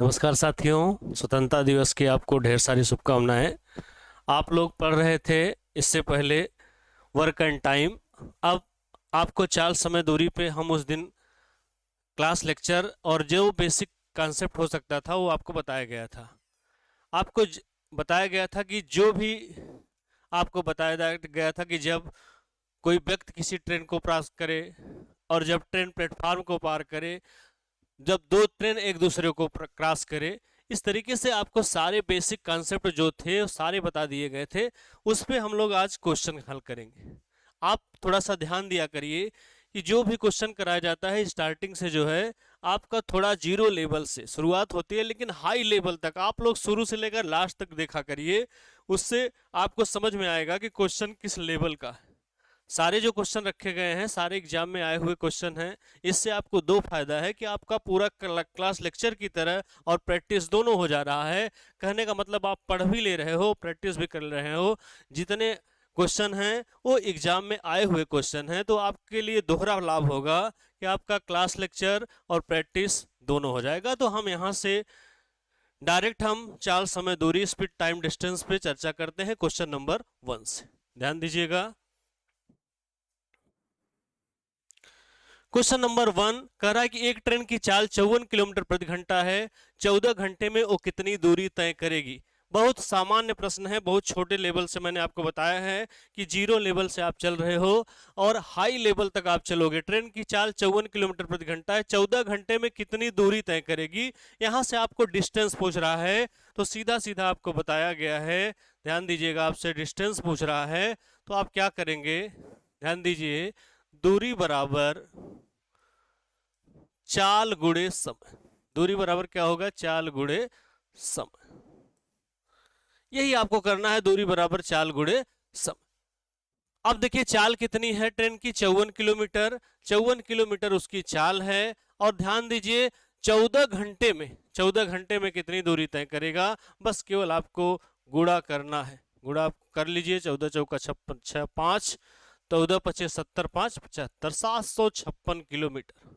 नमस्कार साथियों, स्वतंत्रता दिवस की आपको ढेर सारी शुभकामनाएं। आप लोग पढ़ रहे थे इससे पहले वर्क एंड टाइम। अब आपको चाल समय दूरी पे हम उस दिन क्लास लेक्चर और जो बेसिक कॉन्सेप्ट हो सकता था वो आपको बताया गया था। आपको बताया गया था कि जो भी आपको बताया गया था कि जब कोई व्यक्ति किसी ट्रेन को क्रॉस करे और जब ट्रेन प्लेटफार्म को पार करे, जब दो ट्रेन एक दूसरे को क्रॉस करे, इस तरीके से आपको सारे बेसिक कॉन्सेप्ट जो थे वो सारे बता दिए गए थे। उस पर हम लोग आज क्वेश्चन हल करेंगे। आप थोड़ा सा ध्यान दिया करिए कि जो भी क्वेश्चन कराया जाता है स्टार्टिंग से जो है आपका थोड़ा जीरो लेवल से शुरुआत होती है, लेकिन हाई लेवल तक आप लोग शुरू से लेकर लास्ट तक देखा करिए। उससे आपको समझ में आएगा कि क्वेश्चन किस लेवल का है। सारे जो क्वेश्चन रखे गए हैं सारे एग्जाम में आए हुए क्वेश्चन हैं। इससे आपको दो फायदा है कि आपका पूरा क्लास लेक्चर की तरह और प्रैक्टिस दोनों हो जा रहा है। कहने का मतलब आप पढ़ भी ले रहे हो, प्रैक्टिस भी कर रहे हो। जितने क्वेश्चन हैं वो एग्जाम में आए हुए क्वेश्चन हैं, तो आपके लिए दोहरा लाभ होगा कि आपका क्लास लेक्चर और प्रैक्टिस दोनों हो जाएगा। तो हम यहाँ से डायरेक्ट हम चाल समय दूरी स्पीड टाइम डिस्टेंस पे चर्चा करते हैं क्वेश्चन नंबर 1 से। ध्यान दीजिएगा। क्वेश्चन नंबर 1 कह रहा है कि एक ट्रेन की चाल 54 किलोमीटर प्रति घंटा है। 14 घंटे में वो कितनी दूरी तय करेगी। बहुत सामान्य प्रश्न है, बहुत छोटे लेवल से मैंने आपको बताया है कि जीरो लेवल से आप चल रहे हो और हाई लेवल तक आप चलोगे। ट्रेन की चाल 54 किलोमीटर प्रति घंटा है, 14 घंटे में कितनी दूरी तय करेगी। यहां से आपको डिस्टेंस पूछ रहा है, तो सीधा सीधा आपको बताया गया है। ध्यान दीजिएगा, आपसे डिस्टेंस पूछ रहा है तो आप क्या करेंगे, ध्यान दीजिए। दूरी बराबर चाल गुणे समय। दूरी बराबर क्या होगा, चाल गुणे समय। यही आपको करना है, दूरी बराबर चाल गुणे समय। अब देखिए चाल कितनी है ट्रेन की, 54 किलोमीटर। 54 किलोमीटर उसकी चाल है और ध्यान दीजिए 14 घंटे में कितनी दूरी तय करेगा। बस केवल आपको गुणा करना है। गुणा आप कर लीजिए, 14 चौका 56, 5 14 पचे 70, 5 75, 756 किलोमीटर।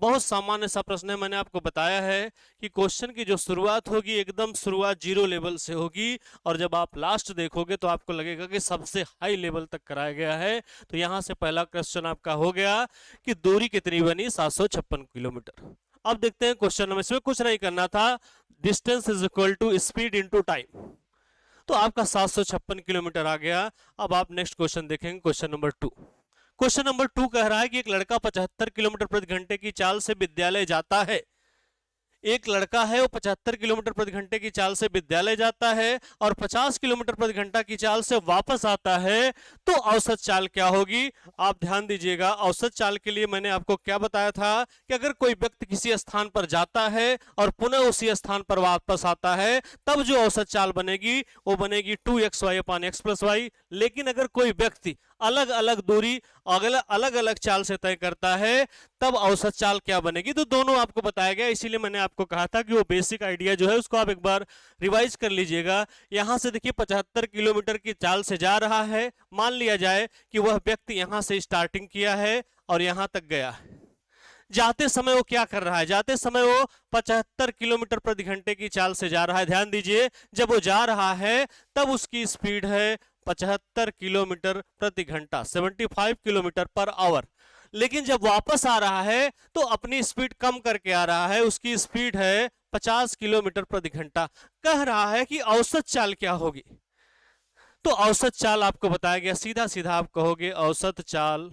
बहुत सामान्य सा प्रश्न है। मैंने आपको बताया है कि क्वेश्चन की जो शुरुआत होगी एकदम शुरुआत जीरो लेवल से होगी और जब आप लास्ट देखोगे तो आपको लगेगा कि सबसे हाई लेवल तक कराया गया है। तो यहां से पहला क्वेश्चन आपका हो गया कि दूरी कितनी बनी, 756 किलोमीटर। अब देखते हैं क्वेश्चन नंबर, इसमें कुछ नहीं करना था। Distance is equal to speed into time, तो आपका 756 किलोमीटर आ गया। अब आप नेक्स्ट क्वेश्चन देखेंगे, क्वेश्चन नंबर 2। क्वेश्चन नंबर 2 कह रहा है कि एक लड़का 75 किलोमीटर प्रति घंटे की चाल से विद्यालय जाता है। एक लड़का है वो 75 किलोमीटर प्रति घंटे की चाल से विद्यालय जाता है और 50 किलोमीटर प्रति घंटा की चाल से वापस आता है, तो औसत चाल क्या होगी। आप ध्यान दीजिएगा, औसत चाल के लिए मैंने आपको क्या बताया था कि अगर कोई व्यक्ति किसी स्थान पर जाता है और पुनः उसी स्थान पर वापस आता है तब जो औसत चाल बनेगी वो बनेगी 2xy अपान x प्लस वाई। लेकिन अगर कोई व्यक्ति अलग अलग दूरी अलग अलग चाल से तय करता है तब औसत चाल क्या बनेगी। तो दोनों आपको बताया गया, इसीलिए मैंने आपको कहा था कि वो बेसिक आइडिया जो है उसको आप एक बार रिवाइज कर लीजिएगा। यहां से देखिए 75 किलोमीटर की चाल से जा रहा है। मान लिया जाए कि वह व्यक्ति यहां से स्टार्टिंग किया है और यहां तक गया है। जाते समय वो क्या कर रहा है, जाते समय वो 75 किलोमीटर प्रति घंटे की चाल से जा रहा है। ध्यान दीजिए, जब वो जा रहा है तब उसकी स्पीड है 75 किलोमीटर प्रति घंटा, 75 किलोमीटर पर आवर। लेकिन जब वापस आ रहा है तो अपनी स्पीड कम करके आ रहा है, उसकी स्पीड है 50 किलोमीटर प्रति घंटा। कह रहा है कि औसत चाल क्या होगी। तो औसत चाल आपको बताया गया, सीधा सीधा आप कहोगे औसत चाल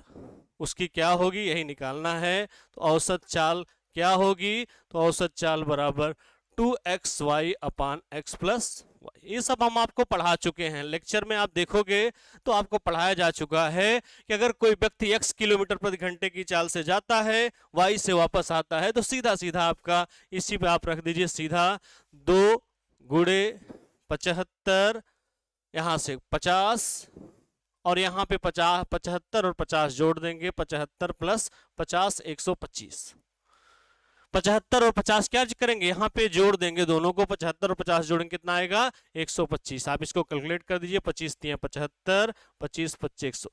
उसकी क्या होगी, यही निकालना है। तो औसत चाल क्या होगी, तो औसत चाल बराबर 2xy अपान x प्लस वाई। ये सब हम आपको पढ़ा चुके हैं, लेक्चर में आप देखोगे तो आपको पढ़ाया जा चुका है कि अगर कोई व्यक्ति x किलोमीटर प्रति घंटे की चाल से जाता है, y से वापस आता है, तो सीधा सीधा आपका इसी पे आप रख दीजिए सीधा 2 गुणे 75, यहां से 50 और यहां पे 50, 75 और 50 जोड़ देंगे, 75 प्लस 50 125। 75 और 50 क्या करेंगे, यहां पे जोड़ देंगे दोनों को, 75 और 50 जोड़ेंगे कितना आएगा 125। आप इसको कैलकुलेट कर दीजिए, 25 तिया 75, 25 25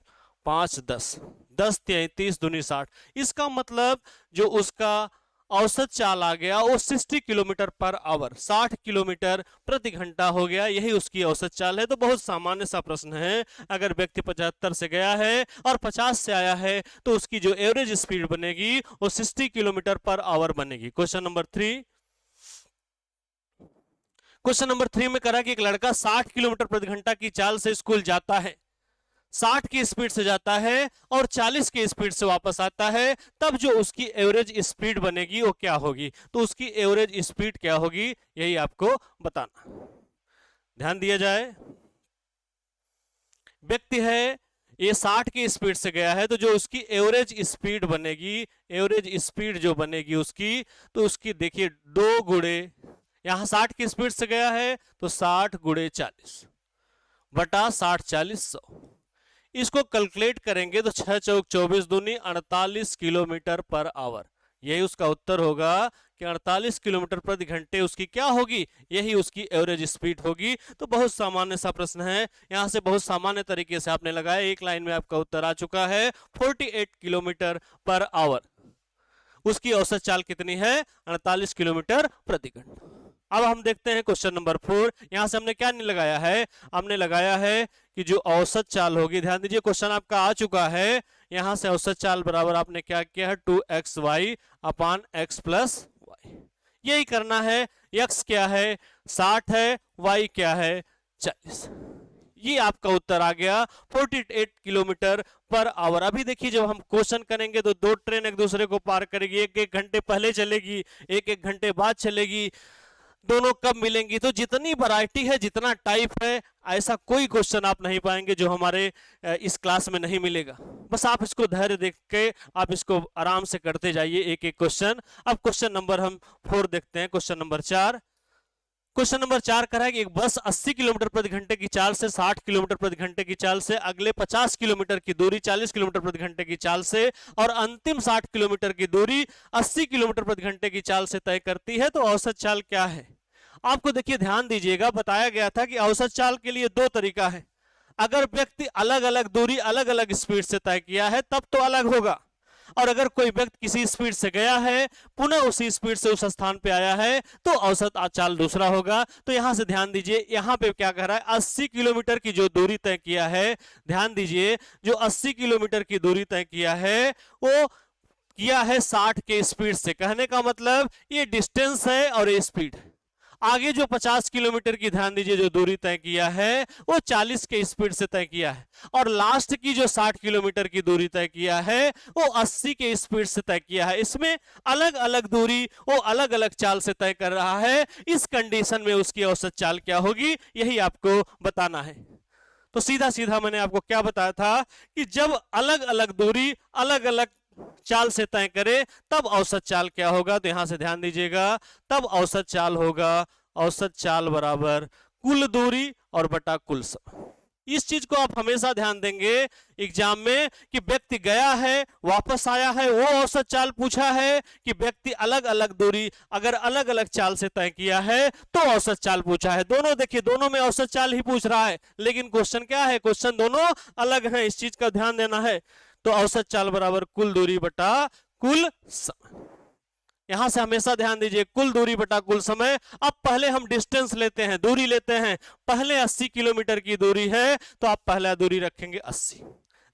5 10 10 33 दूनी 60। इसका मतलब जो उसका औसत चाल आ गया वो 60 किलोमीटर पर आवर, 60 किलोमीटर प्रति घंटा हो गया, यही उसकी औसत चाल है। तो बहुत सामान्य सा प्रश्न है। अगर व्यक्ति 75 से गया है और 50 से आया है तो उसकी जो एवरेज स्पीड बनेगी वो 60 किलोमीटर पर आवर बनेगी। क्वेश्चन नंबर 3, क्वेश्चन नंबर 3 में करा कि एक लड़का 60 किलोमीटर प्रति घंटा की चाल से स्कूल जाता है, 60 की स्पीड से जाता है और 40 की स्पीड से वापस आता है, तब जो उसकी एवरेज स्पीड बनेगी वो क्या होगी? तो उसकी एवरेज स्पीड क्या होगी यही आपको बताना। ध्यान दिया जाए, व्यक्ति है ये 60 की स्पीड से गया है, तो जो उसकी एवरेज स्पीड बनेगी, एवरेज स्पीड जो बनेगी उसकी, तो उसकी देखिए 2 गुणे, यहां 60 की स्पीड से गया है तो 60 गुणे 40 बटा 60 40 100, इसको कैलकुलेट करेंगे तो 6 चौक 24 दूनी 48 किलोमीटर पर आवर, यही उसका उत्तर होगा कि 48 किलोमीटर प्रति घंटे उसकी क्या होगी, यही उसकी एवरेज स्पीड होगी। तो बहुत सामान्य सा प्रश्न है, यहां से बहुत सामान्य तरीके से आपने लगाया, एक लाइन में आपका उत्तर आ चुका है 48 किलोमीटर पर आवर। उसकी औसत चाल कितनी है? 48 किलोमीटर प्रति घंटा। अब हम देखते हैं क्वेश्चन नंबर 4। यहां से हमने क्या नहीं लगाया है, हमने लगाया है कि जो औसत चाल होगी, ध्यान दीजिए क्वेश्चन आपका आ चुका है, यहां से औसत चाल बराबर आपने क्या किया है 2xy अपान x प्लस वाई, यही करना है। x क्या है 60 है, y क्या है 40, ये आपका उत्तर आ गया 48 किलोमीटर पर आवर। अभी देखिए जब हम क्वेश्चन करेंगे तो 2 ट्रेन एक दूसरे को पार करेगी, एक घंटे पहले चलेगी, एक घंटे बाद चलेगी, दोनों कब मिलेंगी? तो जितनी वैरायटी है, जितना टाइप है, ऐसा कोई क्वेश्चन आप नहीं पाएंगे जो हमारे इस क्लास में नहीं मिलेगा। बस आप इसको धैर्य देख के आप इसको आराम से करते जाइए एक एक क्वेश्चन। अब क्वेश्चन नंबर हम 4 देखते हैं। क्वेश्चन नंबर 4, क्वेश्चन नंबर 4 कह रहा है कि एक बस 80 किलोमीटर प्रति घंटे की चाल से 60 किलोमीटर प्रति घंटे की चाल से अगले 50 किलोमीटर की दूरी 40 किलोमीटर प्रति घंटे की चाल से और अंतिम 60 किलोमीटर की दूरी 80 किलोमीटर प्रति घंटे की चाल से तय करती है, तो औसत चाल क्या है? आपको देखिए ध्यान दीजिएगा, बताया गया था कि औसत चाल के लिए 2 तरीका है। अगर व्यक्ति अलग अलग दूरी अलग अलग स्पीड से तय किया है तब तो अलग होगा, और अगर कोई व्यक्ति किसी स्पीड से गया है पुनः उसी स्पीड से उस स्थान पे आया है तो औसत चाल दूसरा होगा। तो यहां से ध्यान दीजिए, यहां पे क्या कह रहा है 80 किलोमीटर की जो दूरी तय किया है, ध्यान दीजिए जो 80 किलोमीटर की दूरी तय किया है वो किया है 60 के स्पीड से। कहने का मतलब ये डिस्टेंस है और ये स्पीड है। आगे जो 50 किलोमीटर की ध्यान दीजिए जो दूरी तय किया है वो 40 के स्पीड से तय किया है, और लास्ट की जो 60 किलोमीटर की दूरी तय किया है वो 80 के स्पीड से तय किया है। इसमें अलग अलग दूरी वो अलग अलग चाल से तय कर रहा है। इस कंडीशन में उसकी औसत चाल क्या होगी यही आपको बताना है। तो सीधा सीधा मैंने आपको क्या बताया था कि जब अलग अलग दूरी अलग अलग चाल से तय करे तब औसत चाल क्या होगा। तो यहां से ध्यान दीजिएगा, तब औसत चाल होगा औसत चाल बराबर कुल दूरी और बटा कुल समय। इस चीज को आप हमेशा ध्यान देंगे एग्जाम में कि व्यक्ति गया है वापस आया है वो औसत चाल पूछा है, कि व्यक्ति अलग अलग दूरी अगर अलग अलग चाल से तय किया है तो औसत चाल पूछा है। दोनों देखिए, दोनों में औसत चाल ही पूछ रहा है, लेकिन क्वेश्चन क्या है, क्वेश्चन दोनों अलग है, इस चीज का ध्यान देना है। तो औसत चाल बराबर कुल दूरी बटा कुल समय। यहां से हमेशा ध्यान दीजिए कुल दूरी बटा कुल समय। अब पहले हम डिस्टेंस लेते हैं, दूरी लेते हैं। पहले 80 किलोमीटर की दूरी है तो आप पहला दूरी रखेंगे 80,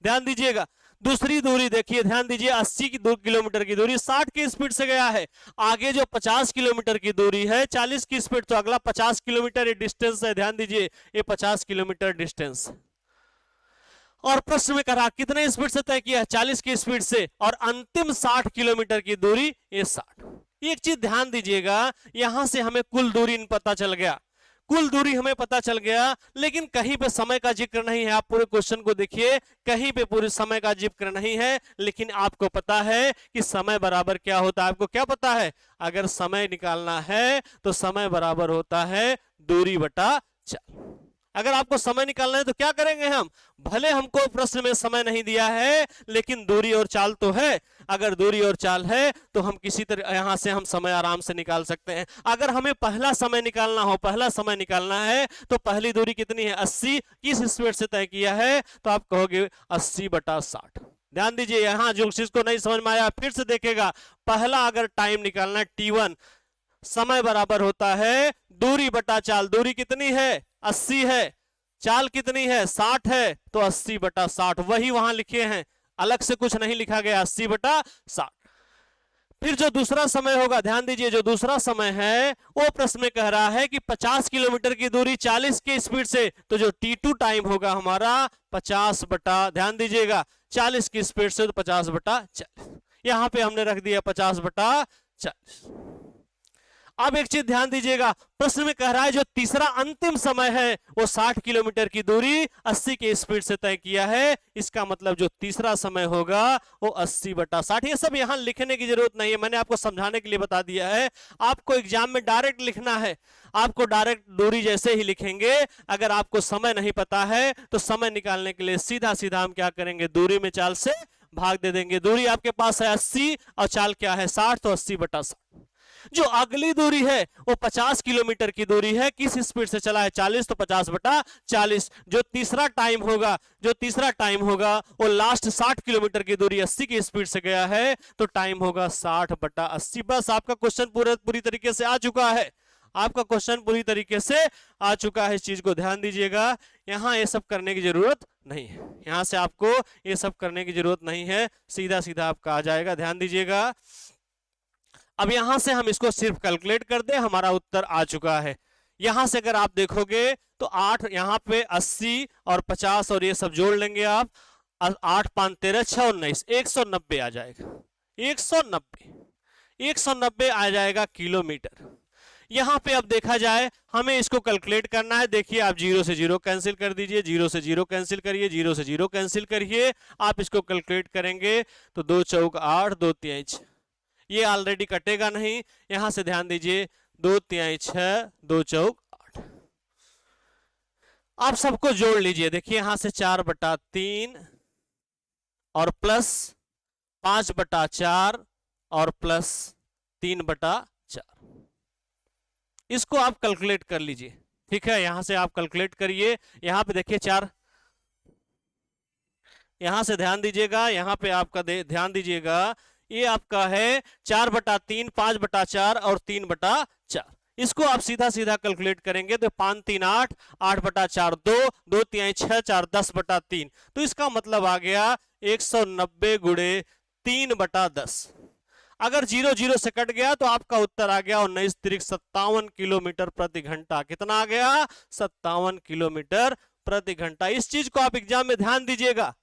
ध्यान दीजिएगा। दूसरी दूरी देखिए, ध्यान दीजिए 80 की 2 किलोमीटर की दूरी 60 की स्पीड से गया है। आगे जो 50 किलोमीटर की दूरी है 40 की स्पीड, तो अगला 50 किलोमीटर ये डिस्टेंस है, ध्यान दीजिए ये 50 किलोमीटर डिस्टेंस। और प्रश्न में कहा कितने स्पीड से तय किया है 40 की स्पीड से, और अंतिम 60 किलोमीटर की दूरी ये 60। एक चीज ध्यान दीजिएगा, यहां से हमें कुल दूरी पता चल गया, कुल दूरी हमें पता चल गया, लेकिन कहीं पे समय का जिक्र नहीं है। आप पूरे क्वेश्चन को देखिए, कहीं पे पूरे समय का जिक्र नहीं है, लेकिन आपको पता है कि समय बराबर क्या होता है। आपको क्या पता है, अगर समय निकालना है तो समय बराबर होता है दूरी बटा चाल। अगर आपको समय निकालना है तो क्या करेंगे हम, भले हमको प्रश्न में समय नहीं दिया है लेकिन दूरी और चाल तो है। अगर दूरी और चाल है तो हम किसी तरह यहां से हम समय आराम से निकाल सकते हैं। अगर हमें पहला समय निकालना हो, पहला समय निकालना है तो पहली दूरी कितनी है 80, किस स्पीड से तय किया है, तो आप कहोगे 80 बटा 60। ध्यान दीजिए, यहां जो चीज को नहीं समझ में आया फिर से देखेगा। पहला अगर टाइम निकालना है t1, समय बराबर होता है दूरी बटा चाल। दूरी कितनी है? 80 है। चाल कितनी है? 60 है। तो 80 बटा 60 वही वहां लिखे हैं, अलग से कुछ नहीं लिखा गया, 80 बटा 60। फिर जो दूसरा समय होगा, ध्यान दीजिए, जो दूसरा समय है वो प्रश्न में कह रहा है कि 50 किलोमीटर की दूरी 40 के स्पीड से, तो जो t2 टाइम होगा हमारा 50 बटा, ध्यान दीजिएगा, 40 की स्पीड से, तो 50 बटा 40। यहां पे हमने रख दिया 50 बटा 40। अब एक चीज ध्यान दीजिएगा, प्रश्न में कह रहा है जो तीसरा अंतिम समय है वो 60 किलोमीटर की दूरी 80 के स्पीड से तय किया है। इसका मतलब जो तीसरा समय होगा वो 80 बटा 60। ये सब यहां लिखने की जरूरत नहीं है, मैंने आपको समझाने के लिए बता दिया है। आपको एग्जाम में डायरेक्ट लिखना है, आपको डायरेक्ट दूरी जैसे ही लिखेंगे। अगर आपको समय नहीं पता है तो समय निकालने के लिए सीधा सीधा हम क्या करेंगे, दूरी में चाल से भाग दे देंगे। दूरी आपके पास है 80 और चाल क्या है 60, तो 80 बटा 60। जो अगली दूरी है वो 50 किलोमीटर की दूरी है, किस स्पीड से चला है 40, तो 50 बटा 40। जो तीसरा टाइम होगा वो लास्ट 60 किलोमीटर की दूरी 80 की स्पीड से गया है, तो टाइम होगा 60 बटा 80। बस आपका क्वेश्चन पूरी तरीके से आ चुका है, आपका क्वेश्चन पूरी तरीके से आ चुका है। इस चीज को ध्यान दीजिएगा, यहां ये सब करने की जरूरत नहीं है, यहां से आपको ये सब करने की जरूरत नहीं है, सीधा सीधा आपका आ जाएगा। ध्यान दीजिएगा, अब यहां से हम इसको सिर्फ कैलकुलेट कर दे, हमारा उत्तर आ चुका है। यहां से अगर आप देखोगे तो 8, यहां पे 80 और 50 और ये सब जोड़ लेंगे आप, 8 5 13 6 19, 190 आ जाएगा। 190 आ जाएगा किलोमीटर। यहां पे अब देखा जाए हमें इसको कैलकुलेट करना है। देखिए, आप 0 से 0 कैंसिल कर दीजिए, 0 से 0 कैंसिल करिए, 0 से 0 कैंसिल करिए। आप इसको कैलकुलेट करेंगे तो 2 चौक 8, 2 तिहाई 6, ये ऑलरेडी कटेगा नहीं। यहां से ध्यान दीजिए, 2 तिहाई 6, 2 चौक 8। आप सबको जोड़ लीजिए। देखिए, यहां से 4 बटा 3 और प्लस 5 बटा 4 और प्लस 3 बटा 4, इसको आप कैलकुलेट कर लीजिए। ठीक है, यहां से आप कैलकुलेट करिए। यहां पे देखिए 4, यहां से ध्यान दीजिएगा, यहां पे आपका ध्यान दीजिएगा, ये आपका है 4 बटा 3, 5 बटा 4 और 3 बटा 4। इसको आप सीधा सीधा कैलकुलेट करेंगे तो 5 3 8, 8 बटा 4 2, 2 तिहाई 6, 4 10 बटा 3। तो इसका मतलब आ गया 190 गुणे 3 बटा 10। अगर 0 0 से कट गया तो आपका उत्तर आ गया 19 तिरिक 57 किलोमीटर प्रति घंटा। कितना आ गया? 57 किलोमीटर प्रति घंटा। इस चीज को आप एग्जाम में ध्यान दीजिएगा।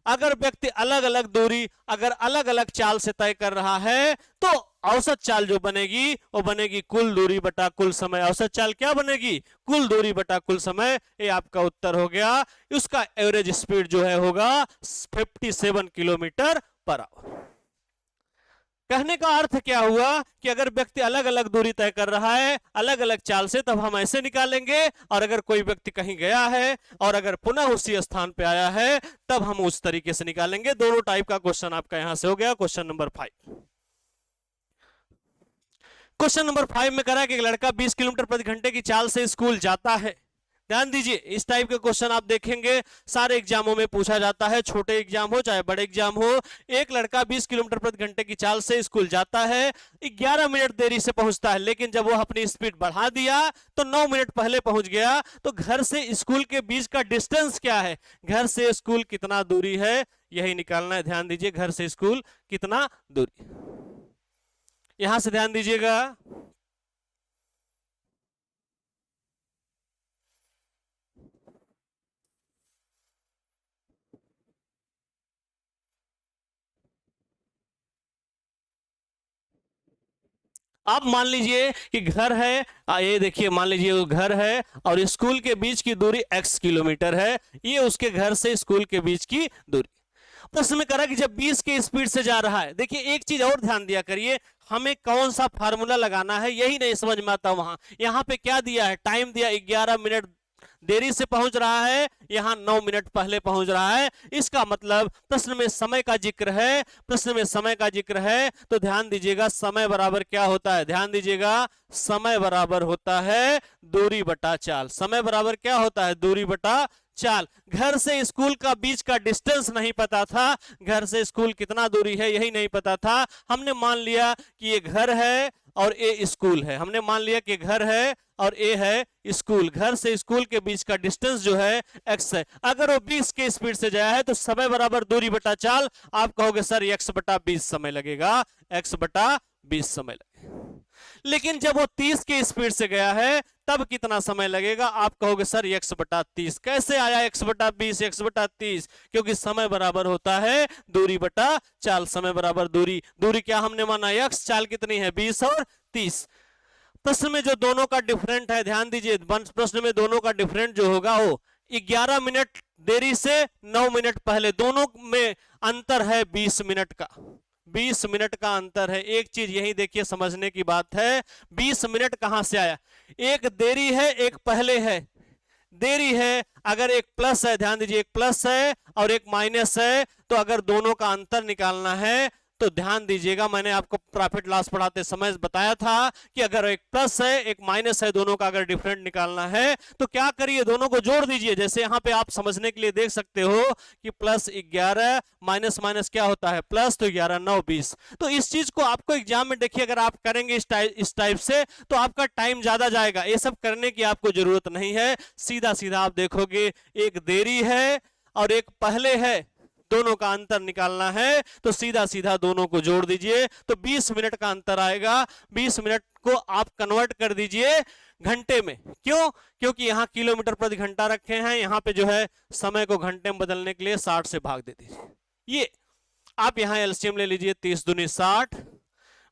अगर व्यक्ति अलग अलग दूरी, अगर अलग अलग चाल से तय कर रहा है तो औसत चाल जो बनेगी वो बनेगी कुल दूरी बटा कुल समय। औसत चाल क्या बनेगी? कुल दूरी बटा कुल समय। ये आपका उत्तर हो गया। उसका एवरेज स्पीड जो है होगा 57 किलोमीटर पर आवर। कहने का अर्थ क्या हुआ कि अगर व्यक्ति अलग अलग दूरी तय कर रहा है अलग अलग चाल से, तब हम ऐसे निकालेंगे, और अगर कोई व्यक्ति कहीं गया है और अगर पुनः उसी स्थान पे आया है तब हम उस तरीके से निकालेंगे। दोनों टाइप का क्वेश्चन आपका यहां से हो गया। Question number 5। क्वेश्चन नंबर 5 में करा कि एक लड़का 20 किलोमीटर प्रति घंटे की चाल से स्कूल जाता है। ध्यान दीजिए, इस टाइप के क्वेश्चन आप देखेंगे सारे एग्जामों में पूछा जाता है, छोटे एग्जाम हो चाहे बड़े एग्जाम हो। एक लड़का 20 किलोमीटर प्रति घंटे की चाल से स्कूल जाता है, 11 मिनट देरी से पहुंचता है, लेकिन जब वो अपनी स्पीड बढ़ा दिया तो 9 मिनट पहले पहुंच गया। तो घर से स्कूल के बीच का डिस्टेंस क्या है? घर से स्कूल कितना दूरी है, यही निकालना है। ध्यान दीजिए, घर से स्कूल कितना दूरी, यहां से ध्यान दीजिएगा। आप मान लीजिए कि घर है, ये देखिए, मान लीजिए वो घर है और स्कूल के बीच की दूरी x किलोमीटर है। ये उसके घर से स्कूल के बीच की दूरी। प्रश्न में करा कि जब 20 के स्पीड से जा रहा है। देखिए, एक चीज और ध्यान दिया करिए, हमें कौन सा फार्मूला लगाना है यही नहीं समझ में आता। वहां यहाँ पे क्या दिया है? टाइम दिया, 11 मिनट देरी से पहुंच रहा है, यहां 9 मिनट पहले पहुंच रहा है। इसका मतलब प्रश्न में समय का जिक्र है, प्रश्न में समय का जिक्र है। तो ध्यान दीजिएगा, समय बराबर क्या होता है? ध्यान दीजिएगा, समय बराबर होता है दूरी बटा चाल। समय बराबर क्या होता है? दूरी बटा चाल। घर से स्कूल का बीच का डिस्टेंस नहीं पता था, घर से स्कूल कितना दूरी है यही नहीं पता था। हमने मान लिया कि ये घर है और ए स्कूल है, हमने मान लिया कि घर है और ए है स्कूल। घर से स्कूल के बीच का डिस्टेंस जो है x है। अगर वो 20 के स्पीड से जाया है तो समय बराबर दूरी बटा चाल। आप कहोगे सर x बटा 20 समय लगेगा, x बटा 20 समय लगेगा। लेकिन जब वो 30 के स्पीड से गया है तब कितना समय लगेगा? आप कहोगे सर x बटा 30। कैसे आया x बटा 20, x बटा 30? क्योंकि समय बराबर होता है दूरी बटा चाल। समय बराबर दूरी, दूरी क्या हमने माना x, चाल कितनी है 20 और 30। प्रश्न में जो दोनों का डिफरेंट है, ध्यान दीजिए, प्रश्न में दोनों का डिफरेंट जो होगा वो 11 मिनट देरी से 9 मिनट पहले, दोनों में अंतर है 20 मिनट का। 20 मिनट का अंतर है। एक चीज यही देखिए समझने की बात है, 20 मिनट कहां से आया? एक देरी है, एक पहले है। देरी है, अगर एक प्लस है, ध्यान दीजिए, एक प्लस है और एक माइनस है, तो अगर दोनों का अंतर निकालना है तो ध्यान दीजिएगा, मैंने आपको प्रॉफिट लॉस पढ़ाते समय बताया था कि अगर एक प्लस है एक माइनस है, दोनों का अगर डिफरेंट निकालना है तो क्या करिए, दोनों को जोड़ दीजिए। जैसे यहां पे आप समझने के लिए देख सकते हो कि प्लस 11 माइनस माइनस क्या होता है प्लस, तो 11 9 20। तो इस चीज को आपको एग्जाम में देखिए, अगर आप करेंगे इस टाइप से तो आपका टाइम ज्यादा जाएगा। ये सब करने की आपको जरूरत नहीं है, सीधा सीधा आप देखोगे एक देरी है और एक पहले है, दोनों का अंतर निकालना है तो सीधा सीधा दोनों को जोड़ दीजिए तो 20 मिनट का अंतर आएगा। 20 मिनट को आप कन्वर्ट कर दीजिए घंटे में। क्यों? क्योंकि यहां किलोमीटर प्रति घंटा रखे हैं, यहां पे जो है समय को घंटे में बदलने के लिए 60 से भाग दे दीजिए। ये आप यहां एलसीएम ले लीजिए, 30 दूनी 60,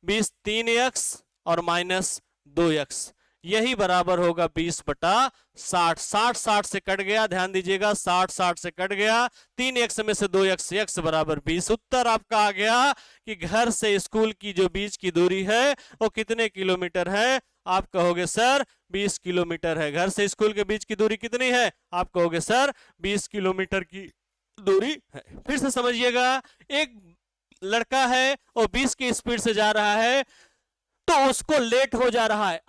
20 3x और माइनस 2x, यही बराबर होगा 20 बटा 60। 60 60 से कट गया, ध्यान दीजिएगा, 60 60 से कट गया, 3x में से 2x, x बराबर 20। उत्तर आपका आ गया कि घर से स्कूल की जो बीच की दूरी है वो कितने किलोमीटर है? आप कहोगे सर 20 किलोमीटर है। घर से स्कूल के बीच की दूरी कितनी है? आप कहोगे सर 20 किलोमीटर की दूरी है। फिर से समझिएगा, एक लड़का है वो 20 की स्पीड से जा रहा है तो उसको लेट हो जा रहा है,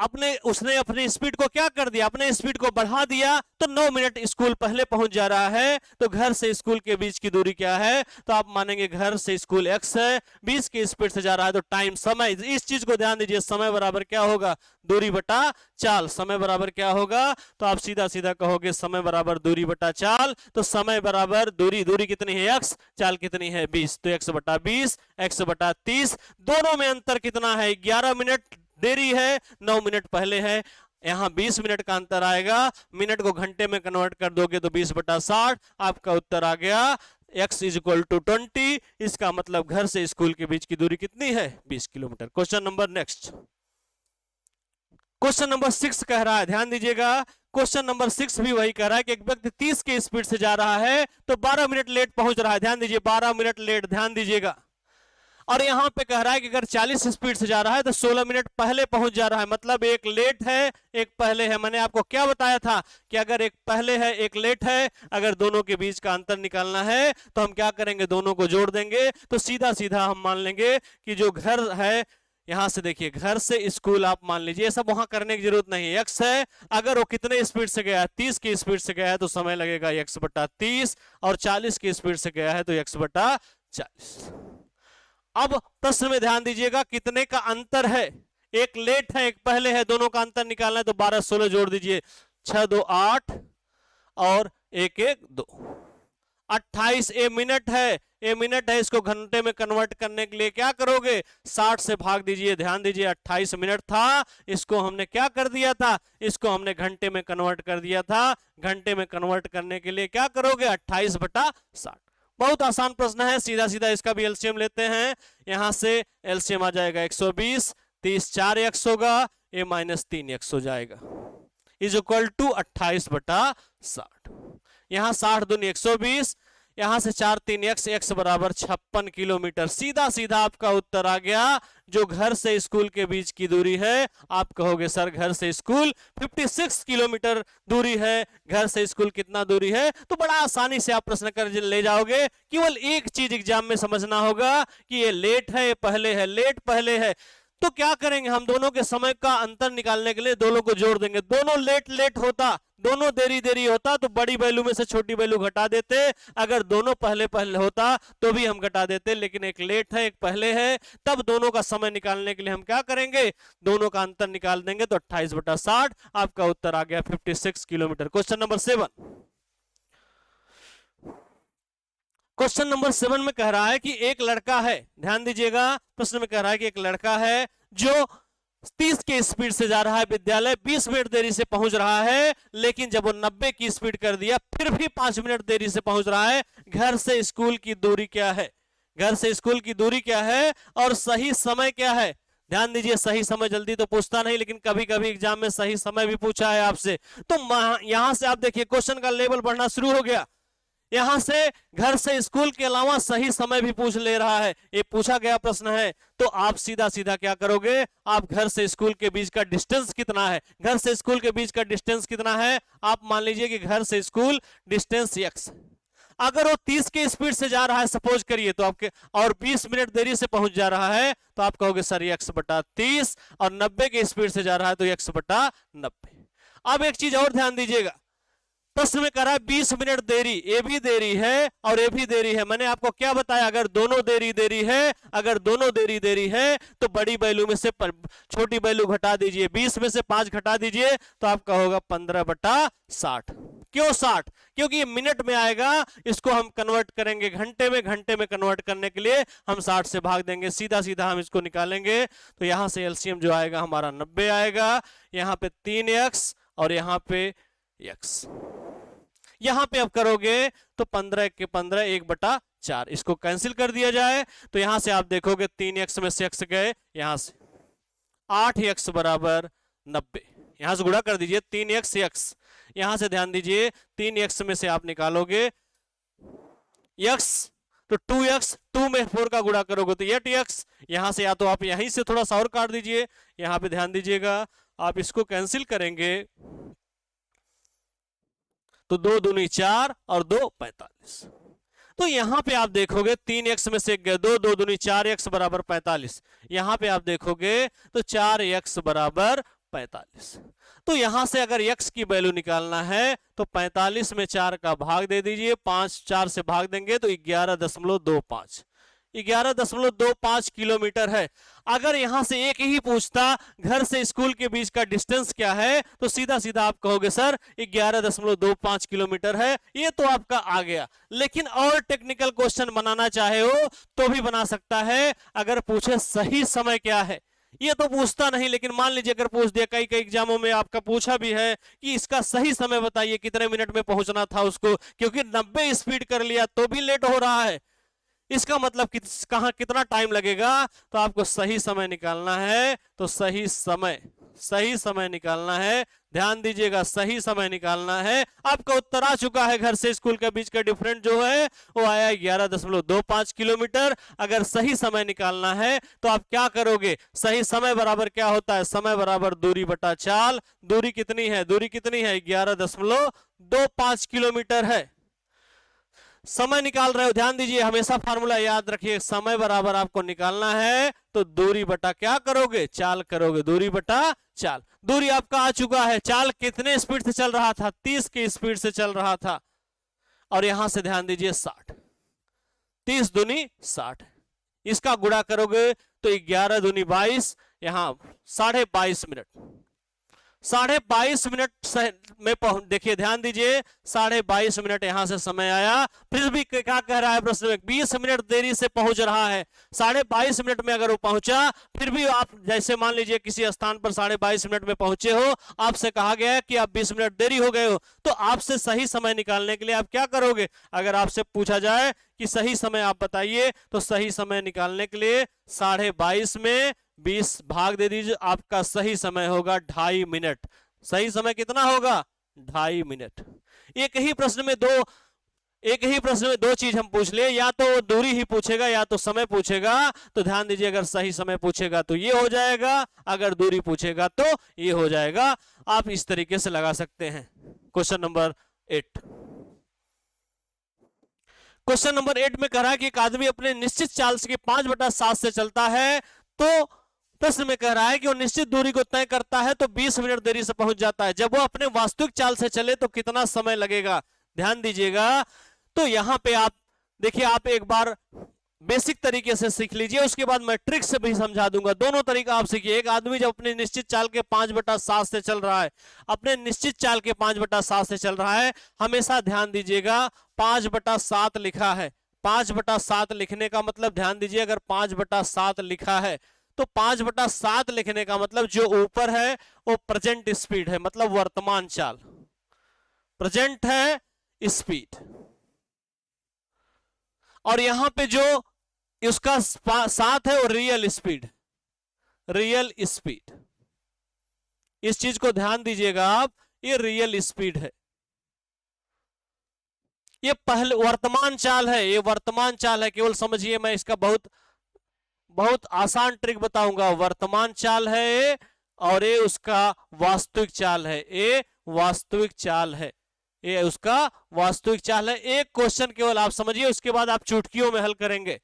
उसने अपनी स्पीड को क्या कर दिया, अपने स्पीड को बढ़ा दिया तो 9 मिनट स्कूल पहले पहुंच जा रहा है। तो घर से स्कूल के बीच की दूरी क्या है? तो आप मानेंगे घर से स्कूल x है, 20 की स्पीड से जा रहा है तो टाइम समय, इस चीज को ध्यान दीजिए, समय बराबर क्या होगा दूरी बटा चाल। समय बराबर क्या होगा? तो आप सीधा सीधा कहोगे समय बराबर दूरी बटा चाल। तो समय बराबर दूरी, दूरी कितनी है x, चाल कितनी है 20, तो x बटा 20, x बटा 30। दोनों में अंतर कितना है? 11 मिनट देरी है, 9 मिनट पहले है। यहां 20 मिनट का अंतर आएगा, मिनट को घंटे में कन्वर्ट कर दोगे तो 20 बटा 60। आपका उत्तर आ गया x इक्वल टू 20। इसका मतलब घर से स्कूल के बीच की दूरी कितनी है? 20 kilometre. Question number next, question number 6 कह रहा है, ध्यान दीजिएगा, क्वेश्चन नंबर 6 भी वही कह रहा है कि एक व्यक्ति 30 के स्पीड से जा रहा है तो 12 मिनट लेट पहुंच रहा है। ध्यान दीजिए, 12 मिनट लेट, ध्यान दीजिएगा। और यहां पे कह रहा है कि अगर 40 स्पीड से जा रहा है तो 16 मिनट पहले पहुंच जा रहा है। मतलब एक लेट है एक पहले है। मैंने आपको क्या बताया था कि अगर एक पहले है एक लेट है, अगर दोनों के बीच का अंतर निकालना है तो हम क्या करेंगे, दोनों को जोड़ देंगे तो सीधा सीधा हम मान लेंगे कि जो घर है, यहां से देखिए घर से स्कूल आप मान लीजिए, ये सब वहां करने की जरूरत नहीं है। x है, अगर वो कितने स्पीड से गया है 30 की स्पीड से गया है तो समय लगेगा x बटा 30, और 40 की स्पीड से गया है तो x बटा 40। अब प्रश्न में ध्यान दीजिएगा कितने का अंतर है, एक लेट है एक पहले है, दोनों का अंतर निकालना है तो 12 16 जोड़ दीजिए, 6 2 8 और 1 1 2, 28। ए मिनट है, ए मिनट है, इसको घंटे में कन्वर्ट करने के लिए क्या करोगे 60 से भाग दीजिए। ध्यान दीजिए 28 मिनट था, इसको हमने क्या कर दिया था, इसको हमने घंटे में कन्वर्ट कर दिया था। घंटे में कन्वर्ट करने के लिए क्या करोगे 28 बटा 60। बहुत आसान प्रश्न है, सीधा सीधा इसका भी एलसीएम लेते हैं। यहां से एलसीएम आ जाएगा 120, 30 4 x होगा, ए माइनस 3 x हो जाएगा, इज इक्वल टू 28 बटा 60। यहां 60 दूनी 120, यहां से 4 3 x बराबर 56 किलोमीटर। सीधा सीधा आपका उत्तर आ गया। जो घर से स्कूल के बीच की दूरी है, आप कहोगे सर घर से स्कूल 56 किलोमीटर दूरी है। घर से स्कूल कितना दूरी है, तो बड़ा आसानी से आप प्रश्न कर ले जाओगे। केवल एक चीज एग्जाम में समझना होगा कि ये लेट है पहले है, लेट पहले है। तो क्या करेंगे, हम दोनों के समय का अंतर निकालने के लिए दोनों को जोड़ देंगे। दोनों लेट लेट होता, दोनों देरी देरी होता तो बड़ी वैल्यू में से छोटी वैल्यू घटा देते। अगर दोनों पहले पहले होता तो भी हम घटा देते, लेकिन एक लेट है एक पहले है, तब दोनों का समय निकालने के लिए हम क्या करेंगे, दोनों का अंतर निकाल देंगे। तो 28/60 आपका उत्तर आ गया 56 kilometre. Question number 7, question number 7 में कह रहा है कि एक लड़का है, ध्यान दीजिएगा, प्रश्न में कह रहा है कि एक लड़का है जो 30 की स्पीड से जा रहा है विद्यालय, 20 मिनट देरी से पहुंच रहा है, लेकिन जब वो 90 की स्पीड कर दिया फिर भी 5 मिनट देरी से पहुंच रहा है। घर से स्कूल की दूरी क्या है, घर से स्कूल की दूरी क्या है और सही समय क्या है। ध्यान दीजिए, सही समय जल्दी तो पूछता नहीं, लेकिन कभी कभी एग्जाम में सही समय भी पूछा है आपसे। तो यहां से आप देखिए क्वेश्चन का लेवल बढ़ना शुरू हो गया। यहां से घर से स्कूल के अलावा सही समय भी पूछ ले रहा है, ये पूछा गया प्रश्न है। तो आप सीधा सीधा क्या करोगे, आप घर से स्कूल के बीच का डिस्टेंस कितना है, घर से स्कूल के बीच का डिस्टेंस कितना है, आप मान लीजिए कि घर से स्कूल डिस्टेंस x, अगर वो 30 की स्पीड से जा रहा है सपोज करिए, तो आपके और 20 मिनट देरी से पहुंच जा रहा है, तो आप कहोगे सर x/30, और 90 की स्पीड से जा रहा है तो x/90। अब एक चीज और ध्यान दीजिएगा, प्रश्न में कह रहा है 20 मिनट देरी, ये भी देरी है और ये भी देरी है। मैंने आपको क्या बताया, अगर दोनों देरी देरी है, अगर दोनों देरी देरी है तो बड़ी वैल्यू में से छोटी वैल्यू घटा दीजिए, 20 में से 5 घटा दीजिए, तो आपका होगा 15/60। क्यों 60? क्योंकि ये मिनट में आएगा, इसको हम कन्वर्ट करेंगे घंटे में, घंटे में कन्वर्ट करने के लिए हम 60 से भाग देंगे, सीधा सीधा हम इसको निकालेंगे। तो यहां से एलसीएम जो आएगा हमारा 90 आएगा, यहां पे 3x और यहां पे x, यहां पे अब करोगे तो 15 के 15, 1/4, इसको कैंसिल कर दिया जाए। तो यहां से आप देखोगे 3x में से x गए, यहां से 8x = 90, यहां से गुणा कर दीजिए 3x x, यहां से ध्यान दीजिए 3x में से आप निकालोगे x, तो 2x, 2 में 4 का गुणा करोगे तो 8x, यहां से या तो आप यहीं से थोड़ा सा और काट दीजिए, यहां पे ध्यान दीजिएगा, आप इसको कैंसिल करेंगे तो 2 दूनी 4 और 2 45। तो यहां पे आप देखोगे 3x में से 2, 2 दूनी 4x = 45, यहां पे आप देखोगे तो 4x = 45। तो यहां से अगर x की वैल्यू निकालना है तो 45 में 4 का भाग दे दीजिए, 5 4 से भाग देंगे तो 11.25, 11.25 किलोमीटर है। अगर यहां से एक ही पूछता घर से स्कूल के बीच का डिस्टेंस क्या है, तो सीधा सीधा आप कहोगे सर 11.25 किलोमीटर है, ये तो आपका आ गया। लेकिन और टेक्निकल क्वेश्चन बनाना चाहे हो तो भी बना सकता है। अगर पूछे सही समय क्या है, ये तो पूछता नहीं, लेकिन मान लीजिए अगर पूछ दिया, कई कई एग्जामों में आपका पूछा भी है कि इसका सही समय बताइए, कितने मिनट में पहुंचना था उसको, क्योंकि 90 स्पीड कर लिया तो भी लेट हो रहा है, इसका मतलब कहां कितना टाइम लगेगा। तो आपको सही समय निकालना है, तो सही समय निकालना है, ध्यान दीजिएगा, सही समय निकालना है। आपका उत्तर आ चुका है, घर से स्कूल के बीच का डिफरेंस जो है वो आया 11.25 किलोमीटर। अगर सही समय निकालना है तो आप क्या करोगे, सही समय बराबर क्या होता है, समय बराबर दूरी बटा चाल। दूरी कितनी है, दूरी कितनी है, 11.25 किलोमीटर है। समय निकाल रहे हो, ध्यान दीजिए, हमेशा फार्मूला याद रखिए, समय बराबर आपको निकालना है तो दूरी बटा क्या करोगे, चाल करोगे, दूरी बटा चाल। दूरी आपका आ चुका है, चाल कितने स्पीड से चल रहा था, 30 की स्पीड से चल रहा था, और यहां से ध्यान दीजिए 60, 30 दूनी 60, इसका गुणा करोगे तो 11 दूनी 22, यहां 22.5 मिनट, 22.5 मिनट में देखिए, ध्यान दीजिए 22.5 मिनट यहां से समय आया। फिर भी क्या कह रहा है प्रश्न में, 20 मिनट देरी से पहुंच रहा है। 22.5 मिनट में अगर वो पहुंचा, फिर भी आप जैसे मान लीजिए किसी स्थान पर 22.5 मिनट में पहुंचे हो, आपसे कहा गया है कि आप 20 मिनट देरी हो गए हो, तो आपसे सही समय निकालने के लिए आप क्या करोगे। अगर आपसे पूछा जाए कि सही समय आप बताइए, तो सही समय निकालने के लिए 22.5 में 20 भाग दे दीजिए, आपका सही समय होगा 2.5 मिनट। सही समय कितना होगा, 2.5 मिनट। एक ही प्रश्न में दो चीज हम पूछ ले, या तो दूरी ही पूछेगा या तो समय पूछेगा। तो ध्यान दीजिए, अगर सही समय पूछेगा तो ये हो जाएगा, अगर दूरी पूछेगा तो ये हो जाएगा। आप इस तरीके से लगा सकते हैं। क्वेश्चन नंबर 8, क्वेश्चन नंबर 8 में कह रहा है कि एक आदमी अपने निश्चित चाल के 5/7 से चलता है, तो प्रश्न में कह रहा है कि वो निश्चित दूरी को तय करता है तो 20 मिनट देरी से पहुंच जाता है, जब वो अपने वास्तविक चाल से चले तो कितना समय लगेगा। ध्यान दीजिएगा, तो यहां पे आप देखिए, आप एक बार बेसिक तरीके से सीख लीजिए, उसके बाद मैं ट्रिक से भी समझा दूंगा। दोनों तरीका आप सीखिए। एक आदमी जब अपने निश्चित चाल के 5/7 से चल रहा है, अपने निश्चित चाल के 5/7 से चल रहा है, हमेशा ध्यान दीजिएगा 5/7 लिखा है। 5/7 लिखने का मतलब, ध्यान दीजिए, अगर 5/7 लिखा है तो 5/7 लिखने का मतलब जो ऊपर है वो प्रेजेंट स्पीड है, मतलब वर्तमान चाल, प्रेजेंट है स्पीड, और यहां पे जो उसका साथ है वो रियल स्पीड, रियल स्पीड। इस चीज को ध्यान दीजिएगा आप, ये रियल स्पीड है, ये पहले वर्तमान चाल है, ये वर्तमान चाल है। केवल समझिए, मैं इसका बहुत बहुत आसान ट्रिक बताऊंगा। वर्तमान चाल है और ये उसका वास्तविक चाल है, ये वास्तविक चाल है, ये उसका वास्तविक चाल है। एक क्वेश्चन केवल आप समझिए, उसके बाद आप चुटकियों में हल करेंगे।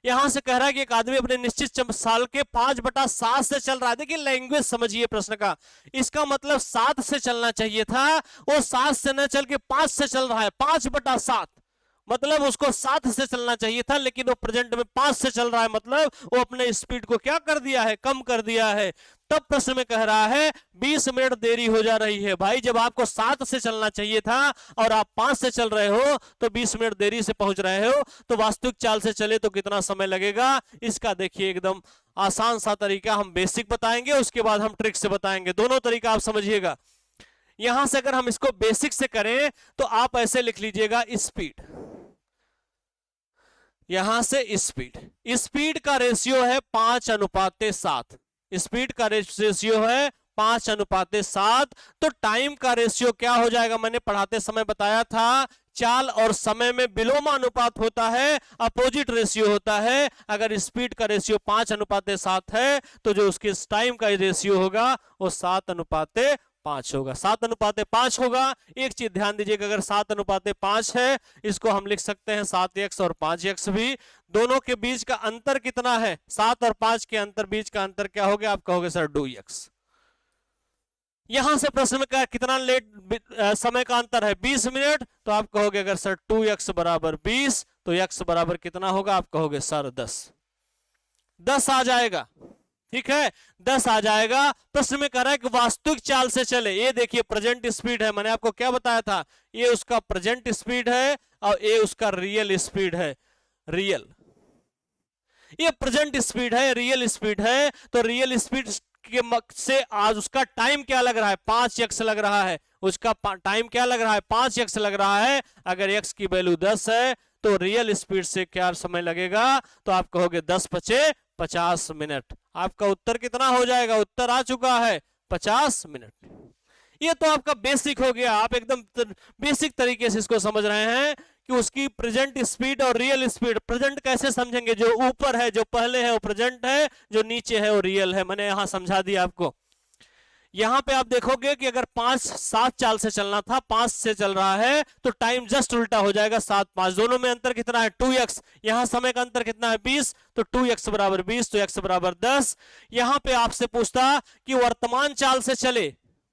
यहां से कह रहा है कि एक आदमी अपने निश्चित साल के 5/7 से चल रहा है। देखिए लैंग्वेज समझिए प्रश्न का, इसका मतलब 7 से चलना चाहिए था, वो 7 से न चल के 5 से चल रहा है। 5/7 मतलब उसको 7 से चलना चाहिए था, लेकिन वो प्रेजेंट में 5 से चल रहा है, मतलब वो अपने स्पीड को क्या कर दिया है, कम कर दिया है। तब प्रश्न में कह रहा है 20 मिनट देरी हो जा रही है। भाई जब आपको 7 से चलना चाहिए था और आप 5 से चल रहे हो तो 20 मिनट देरी से पहुंच रहे हो, तो वास्तविक चाल से चले तो कितना समय लगेगा। इसका देखिए एकदम आसान सा तरीका, हम बेसिक बताएंगे, उसके बाद हम ट्रिक से बताएंगे। दोनों तरीका आप समझिएगा। यहां से अगर हम इसको बेसिक से करें तो आप ऐसे लिख लीजिएगा स्पीड, यहां से स्पीड, स्पीड का रेशियो है 5:7, स्पीड का रेशियो है 5:7। तो टाइम का रेशियो क्या हो जाएगा, मैंने पढ़ाते समय बताया था, चाल और समय में विलोम अनुपात होता है, अपोजिट रेशियो होता है। अगर स्पीड का रेशियो 5:7 है तो जो उसके टाइम का रेशियो होगा वो 7:5 होगा, 7:5 होगा। एक चीज ध्यान दीजिएगा, अगर 7:5 है, इसको हम लिख सकते हैं 7x और 5x भी। दोनों के बीच का अंतर कितना है, 7 और 5 के अंतर, बीच का अंतर क्या हो गया, आप कहोगे सर 2x। यहां से प्रश्न का कितना लेट समय का अंतर है, 20 मिनट, तो आप कहोगे अगर सर 2x बराबर 20 तो x बराबर कितना होगा, आप कहोगे सर 10 आ जाएगा। ठीक है, 10 आ जाएगा। प्रश्न में कह रहा है कि वास्तविक चाल से चले, ये देखिए प्रेजेंट स्पीड है, मैंने आपको क्या बताया था, ये उसका प्रेजेंट स्पीड है और ये उसका रियल स्पीड है, रियल, ये प्रेजेंट स्पीड है, रियल स्पीड है। तो रियल स्पीड के से आज उसका टाइम क्या लग रहा है, 5x लग रहा है, उसका टाइम क्या लग रहा है, 5x लग रहा है। अगर x की वैल्यू 10 है तो रियल स्पीड से क्या समय लगेगा, तो आप कहोगे 10×5 = 50 मिनट। आपका उत्तर कितना हो जाएगा, उत्तर आ चुका है 50 मिनट। ये तो आपका बेसिक हो गया, आप एकदम बेसिक तरीके से इसको समझ रहे हैं कि उसकी प्रेजेंट स्पीड और रियल स्पीड। प्रेजेंट कैसे समझेंगे, जो ऊपर है, जो पहले है वो प्रेजेंट है, जो नीचे है वो रियल है। मैंने यहां समझा दिया आपको। यहां पे आप देखोगे कि अगर 5-7 चाल से चलना था, 5 से चल रहा है तो टाइम जस्ट उल्टा हो जाएगा, 7-5, दोनों में अंतर कितना है, 2x। यहां समय का अंतर कितना है, 20, तो 2x बराबर 20, तो x बराबर 10। यहां पे आपसे पूछता कि वर्तमान चाल से चले,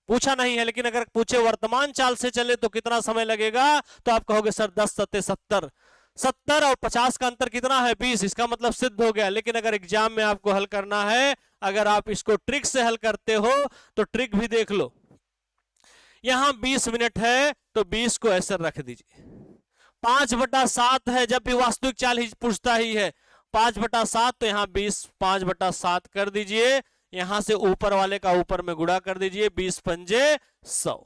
पूछा नहीं है, लेकिन अगर पूछे वर्तमान चाल से चले तो कितना समय लगेगा, तो आप कहोगे सर 10×7 = 70 और 50 का अंतर कितना है, 20। इसका मतलब सिद्ध हो गया। लेकिन अगर एग्जाम में आपको हल करना है, अगर आप इसको ट्रिक से हल करते हो तो ट्रिक भी देख लो। यहां 20 मिनट है तो 20 को ऐसे रख दीजिए, 5/7 है, जब भी वास्तविक चाल ही पूछता ही है 5/7, तो यहां 20 5/7 कर दीजिए, यहां से ऊपर वाले का ऊपर में गुणा कर दीजिए, 20×5 = 100।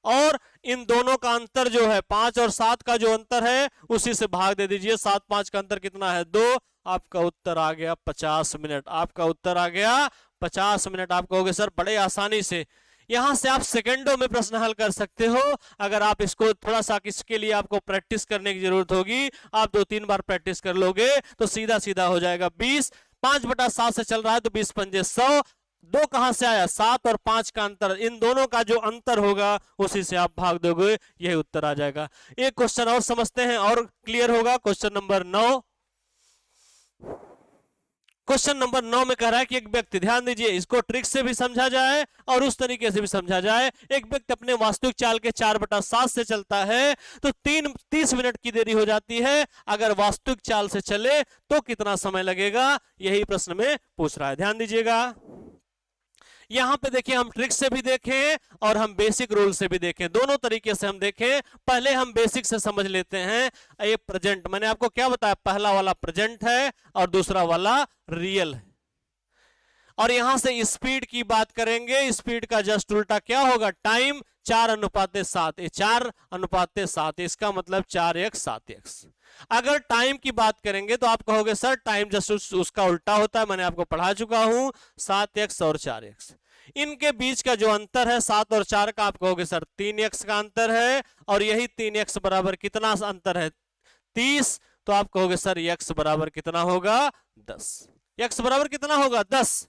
और इन दोनों का अंतर जो है 5 और 7 का जो अंतर है उसी से भाग दे दीजिए, 7-5 का अंतर कितना है, 2। आपका उत्तर आ गया 50 मिनट, आपका उत्तर आ गया 50 मिनट। आप कहोगे सर बड़े आसानी से, यहां से आप सेकंडों में प्रश्न हल कर सकते हो। अगर आप इसको थोड़ा सा, इसके लिए आपको प्रैक्टिस करने की जरूरत होगी, आप 2-3 बार प्रैक्टिस कर लोगे तो सीधा सीधा हो जाएगा। 20 5/7 से चल रहा है तो 20×5 = 100। 2 कहां से आया, 7 और 5 का अंतर, इन दोनों का जो अंतर होगा उसी से आप भाग दोगे, यही उत्तर आ जाएगा। एक क्वेश्चन और समझते हैं और क्लियर होगा, क्वेश्चन नंबर 9। क्वेश्चन नंबर 9 में कह रहा है कि एक व्यक्ति, ध्यान दीजिए, इसको ट्रिक से भी समझा जाए और उस तरीके से भी समझा जाए। एक व्यक्ति अपने वास्तविक चाल के 4/7 से चलता है तो 30 मिनट की देरी हो जाती है। अगर वास्तविक चाल से चले तो कितना समय लगेगा, यही प्रश्न में पूछ रहा है। ध्यान दीजिएगा, यहां पे देखिए हम ट्रिक से भी देखें और हम बेसिक रूल से भी देखें, दोनों तरीके से हम देखें। पहले हम बेसिक से समझ लेते हैं। ये प्रेजेंट, मैंने आपको क्या बताया, पहला वाला प्रेजेंट है और दूसरा वाला रियल है। और यहां से स्पीड की बात करेंगे, स्पीड का जस्ट उल्टा क्या होगा, टाइम। 4:7, ये 4:7, इसका मतलब 4x 7x। अगर टाइम की बात करेंगे तो आप कहोगे सर टाइम जस्ट उसका उल्टा होता है, मैंने आपको पढ़ा चुका हूं, 7x और 4x। इनके बीच का जो अंतर है 7 और 4 का, आप कहोगे सर 3x का अंतर है। और यही 3x बराबर कितना अंतर है, 30। तो आप कहोगे सर x बराबर कितना होगा, 10। x बराबर कितना होगा, 10।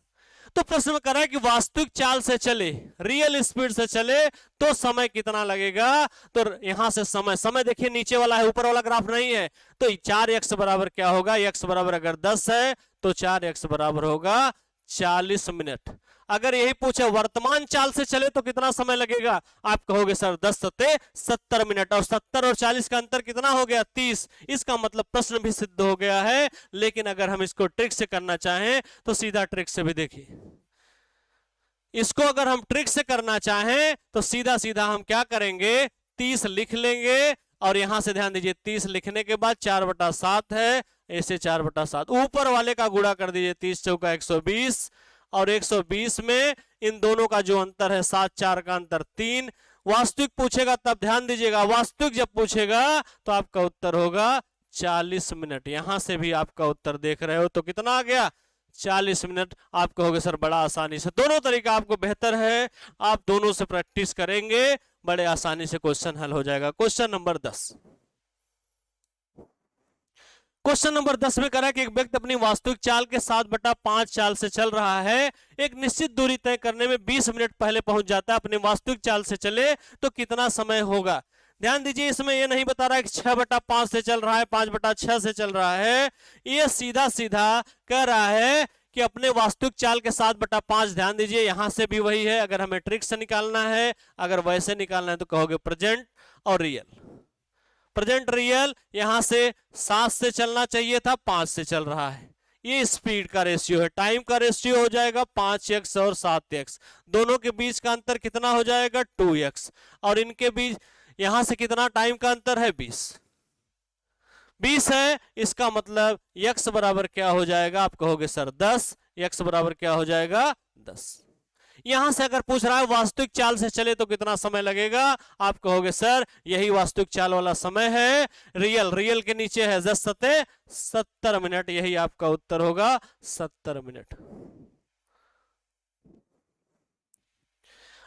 तो प्रश्न में कह रहा है कि वास्तविक चाल से चले, रियल स्पीड से चले तो समय कितना लगेगा। तो यहां से समय देखिए नीचे वाला है, ऊपर वाला ग्राफ नहीं है। तो 4x बराबर क्या होगा, x बराबर अगर 10 है तो 4x बराबर होगा 40 मिनट। अगर यही पूछे वर्तमान चाल से चले तो कितना समय लगेगा, आप कहोगे सर 10 सत्ते 70 मिनट। और 70 और 40 का अंतर कितना हो गया, 30। इसका मतलब प्रश्न भी सिद्ध हो गया है। लेकिन अगर हम इसको ट्रिक से करना चाहें तो सीधा ट्रिक से भी देखिए, इसको अगर हम ट्रिक से करना चाहें तो सीधा सीधा हम क्या करेंगे, 30 लिख लेंगे। और यहां से ध्यान दीजिए, 30 लिखने के बाद 4/7 है, ऐसे 4/7 ऊपर वाले का गुणा कर दीजिए, 30 चौका 120। और 120 में इन दोनों का जो अंतर है 7 4 का अंतर 3। वास्तविक पूछेगा तब ध्यान दीजिएगा, वास्तविक जब पूछेगा तो आपका उत्तर होगा 40 मिनट। यहां से भी आपका उत्तर देख रहे हो तो कितना आ गया, 40 मिनट। आप कहोगे सर बड़ा आसानी से, दोनों तरीका आपको बेहतर है, आप दोनों से प्रैक्टिस करेंगे बड़े आसानी से क्वेश्चन हल हो जाएगा। क्वेश्चन नंबर 10, क्वेश्चन नंबर 10 में करा कि एक व्यक्ति अपनी वास्तविक चाल के 7/5 चाल से चल रहा है। एक निश्चित दूरी तय करने में 20 मिनट पहले पहुंच जाता है। अपनी वास्तविक चाल से चले तो कितना समय होगा। ध्यान दीजिए, इसमें यह नहीं बता रहा है कि 6/5 से चल रहा है, 5/6 से चल रहा है। ये सीधा सीधा कह रहा है कि अपने वास्तविक चाल के 7/5। ध्यान दीजिए, यहां से भी वही है। अगर हमें ट्रिक से निकालना है, अगर वैसे निकालना है तो कहोगे प्रेजेंट और रियल। प्रेजेंट रियल, यहां से 7 से चलना चाहिए था, 5 से चल रहा है। ये स्पीड का रेशियो है, टाइम का रेशियो हो जाएगा 5x और 7x। दोनों के बीच का अंतर कितना हो जाएगा, 2x। और इनके बीच यहां से कितना टाइम का अंतर है, 20 है। इसका मतलब x बराबर क्या हो जाएगा, आप कहोगे सर 10। x बराबर क्या हो जाएगा, 10। यहां से अगर पूछ रहा है वास्तविक चाल से चले तो कितना समय लगेगा, आप कहोगे सर यही वास्तविक चाल वाला समय है। रियल के नीचे है 10 सत्ते 70 मिनट, यही आपका उत्तर होगा 70 मिनट।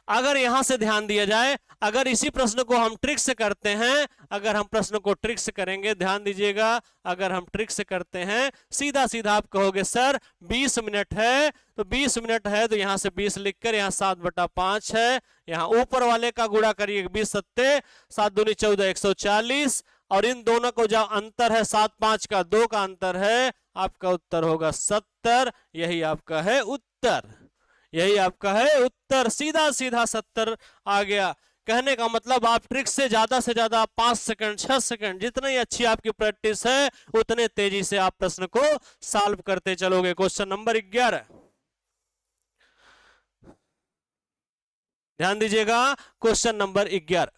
अगर यहां से ध्यान दिया जाए, अगर इसी प्रश्न को हम ट्रिक से करते हैं, अगर हम प्रश्न को ट्रिक से करेंगे, ध्यान दीजिएगा, अगर हम ट्रिक से करते हैं सीधा सीधा आप कहोगे सर 20 मिनट है। तो 20 मिनट है तो यहां से 20 लिखकर यहां 7/5 है, यहां ऊपर वाले का गुणा करिए, 20 सत्ते 7 दूनी 14 140। और इन दोनों को जो अंतर है 7 5 का 2 का अंतर है, आपका उत्तर होगा 70। यही आपका है उत्तर, यही आपका है उत्तर। सीधा सीधा 70 आ गया। कहने का मतलब आप ट्रिक से ज्यादा 5 सेकंड 6 सेकंड, जितनी अच्छी आपकी प्रैक्टिस है उतने तेजी से आप प्रश्न को सॉल्व करते चलोगे। क्वेश्चन नंबर 11, ध्यान दीजिएगा, क्वेश्चन नंबर 11।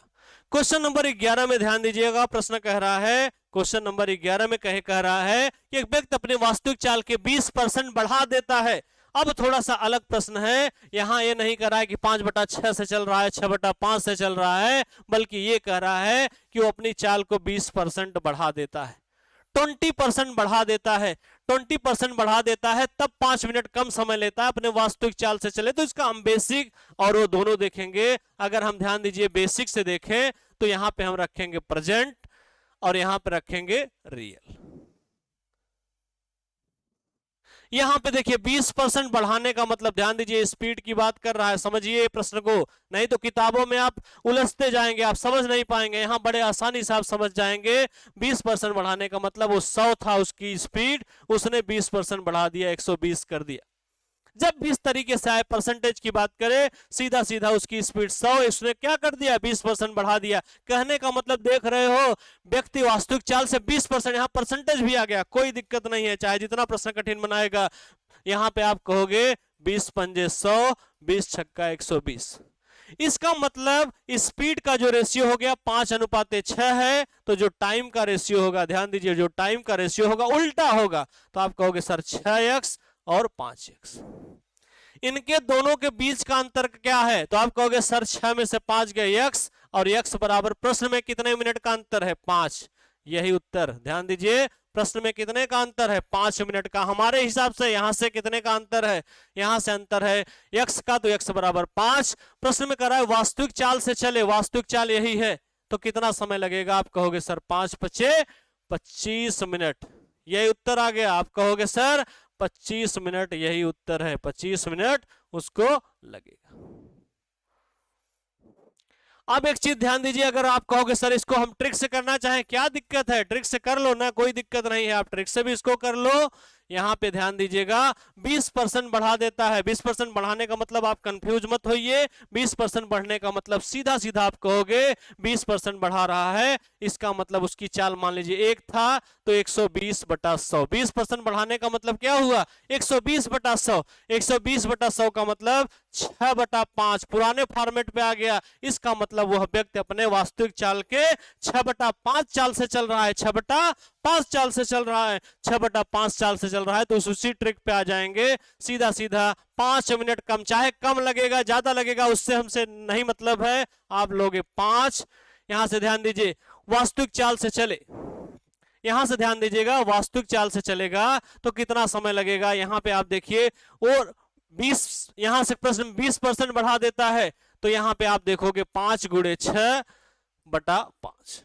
क्वेश्चन नंबर 11 में ध्यान दीजिएगा, प्रश्न कह रहा है, क्वेश्चन नंबर 11 में कह रहा है कि एक व्यक्ति अपने वास्तविक चाल के 20% बढ़ा देता है। अब थोड़ा सा अलग प्रश्न है, यहां ये नहीं कह रहा है कि 5/6 से चल रहा है, 6/5 से चल रहा है, बल्कि ये कह रहा है कि वो अपनी चाल को 20% बढ़ा देता है, 20% बढ़ा देता है। 20% बढ़ा देता है तब 5 मिनट कम समय लेता है अपने वास्तविक चाल से चले। तो इसका हम बेसिक और वो दोनों देखेंगे। अगर हम ध्यान दीजिए बेसिक से देखें तो यहां पे हम रखेंगे प्रेजेंट और यहां पे रखेंगे रियल। यहां पे देखिए 20% बढ़ाने का मतलब, ध्यान दीजिए स्पीड की बात कर रहा है, समझिए प्रश्न को, नहीं तो किताबों में आप उलझते जाएंगे, आप समझ नहीं पाएंगे, यहां बड़े आसानी से आप समझ जाएंगे। 20% बढ़ाने का मतलब वो 100 था उसकी स्पीड, उसने 20% बढ़ा दिया, 120 कर दिया। जब भी इस तरीके से आए परसेंटेज की बात करें, सीधा सीधा उसकी स्पीड 100, इसने क्या कर दिया 20% बढ़ा दिया। कहने का मतलब देख रहे हो, व्यक्ति वास्तविक चाल से 20%, यहां परसेंटेज भी आ गया, कोई दिक्कत नहीं है, चाहे जितना प्रश्न कठिन बनाएगा। यहां पे आप कहोगे 20 पंजे 100, 20 छक्का 120। इसका मतलब स्पीड का जो रेशियो हो गया 5:6 है, तो जो टाइम का रेशियो होगा, ध्यान दीजिए, जो टाइम का रेशियो होगा उल्टा होगा। तो आप कहोगे सर 6x और 5x, इनके दोनों के बीच का अंतर क्या है? तो आप कहोगे सर 6 में से 5 गए x, और x बराबर प्रश्न में कितने मिनट का अंतर है? 5। यही उत्तर, ध्यान दीजिए, प्रश्न में कितने का अंतर है? 5 मिनट का। हमारे हिसाब से यहां से कितने का अंतर है? यहां से अंतर है x का, तो x बराबर 5। प्रश्न में कह रहा है वास्तविक चाल से चले, वास्तविक चाल यही है, तो कितना समय लगेगा? आप कहोगे सर 5 पचे 25 मिनट, यही उत्तर आ गया। आप कहोगे सर 25 मिनट, यही उत्तर है, 25 मिनट उसको लगेगा। अब एक चीज ध्यान दीजिए, अगर आप कहोगे सर इसको हम ट्रिक से करना चाहें, क्या दिक्कत है? ट्रिक से कर लो ना, कोई दिक्कत नहीं है, आप ट्रिक से भी इसको कर लो। यहां पे ध्यान दीजिएगा 20% बढ़ा देता है। 20% बढ़ाने का मतलब आप कंफ्यूज मत होइए, 20% बढ़ने का मतलब सीधा सीधा आप कहोगे 20% बढ़ा रहा है, इसका मतलब उसकी चाल मान लीजिए 1 था, तो 120/100। 20% बढ़ाने का मतलब क्या हुआ? 120/100। 120/100 का मतलब 6/5, पुराने फॉर्मेट पे आ गया। इसका मतलब वह व्यक्ति अपने वास्तविक चाल के 6/5 चाल से चल रहा है, 6/5 चाल से चल रहा है, 6/5 चाल से चल रहा है। तो उसी ट्रिक पे आ जाएंगे, सीधा सीधा 5 मिनट कम, चाहे कम लगेगा ज्यादा लगेगा उससे हमसे नहीं मतलब है, आप लोगे 5। यहां से ध्यान दीजिए वास्तविक चाल से चले, यहां से ध्यान दीजिएगा वास्तविक चाल से चलेगा तो कितना समय लगेगा? यहां पे आप देखिए, और 20, यहां से प्रश्न 20% बढ़ा देता है, तो यहां पे आप देखोगे 5 × 6/5।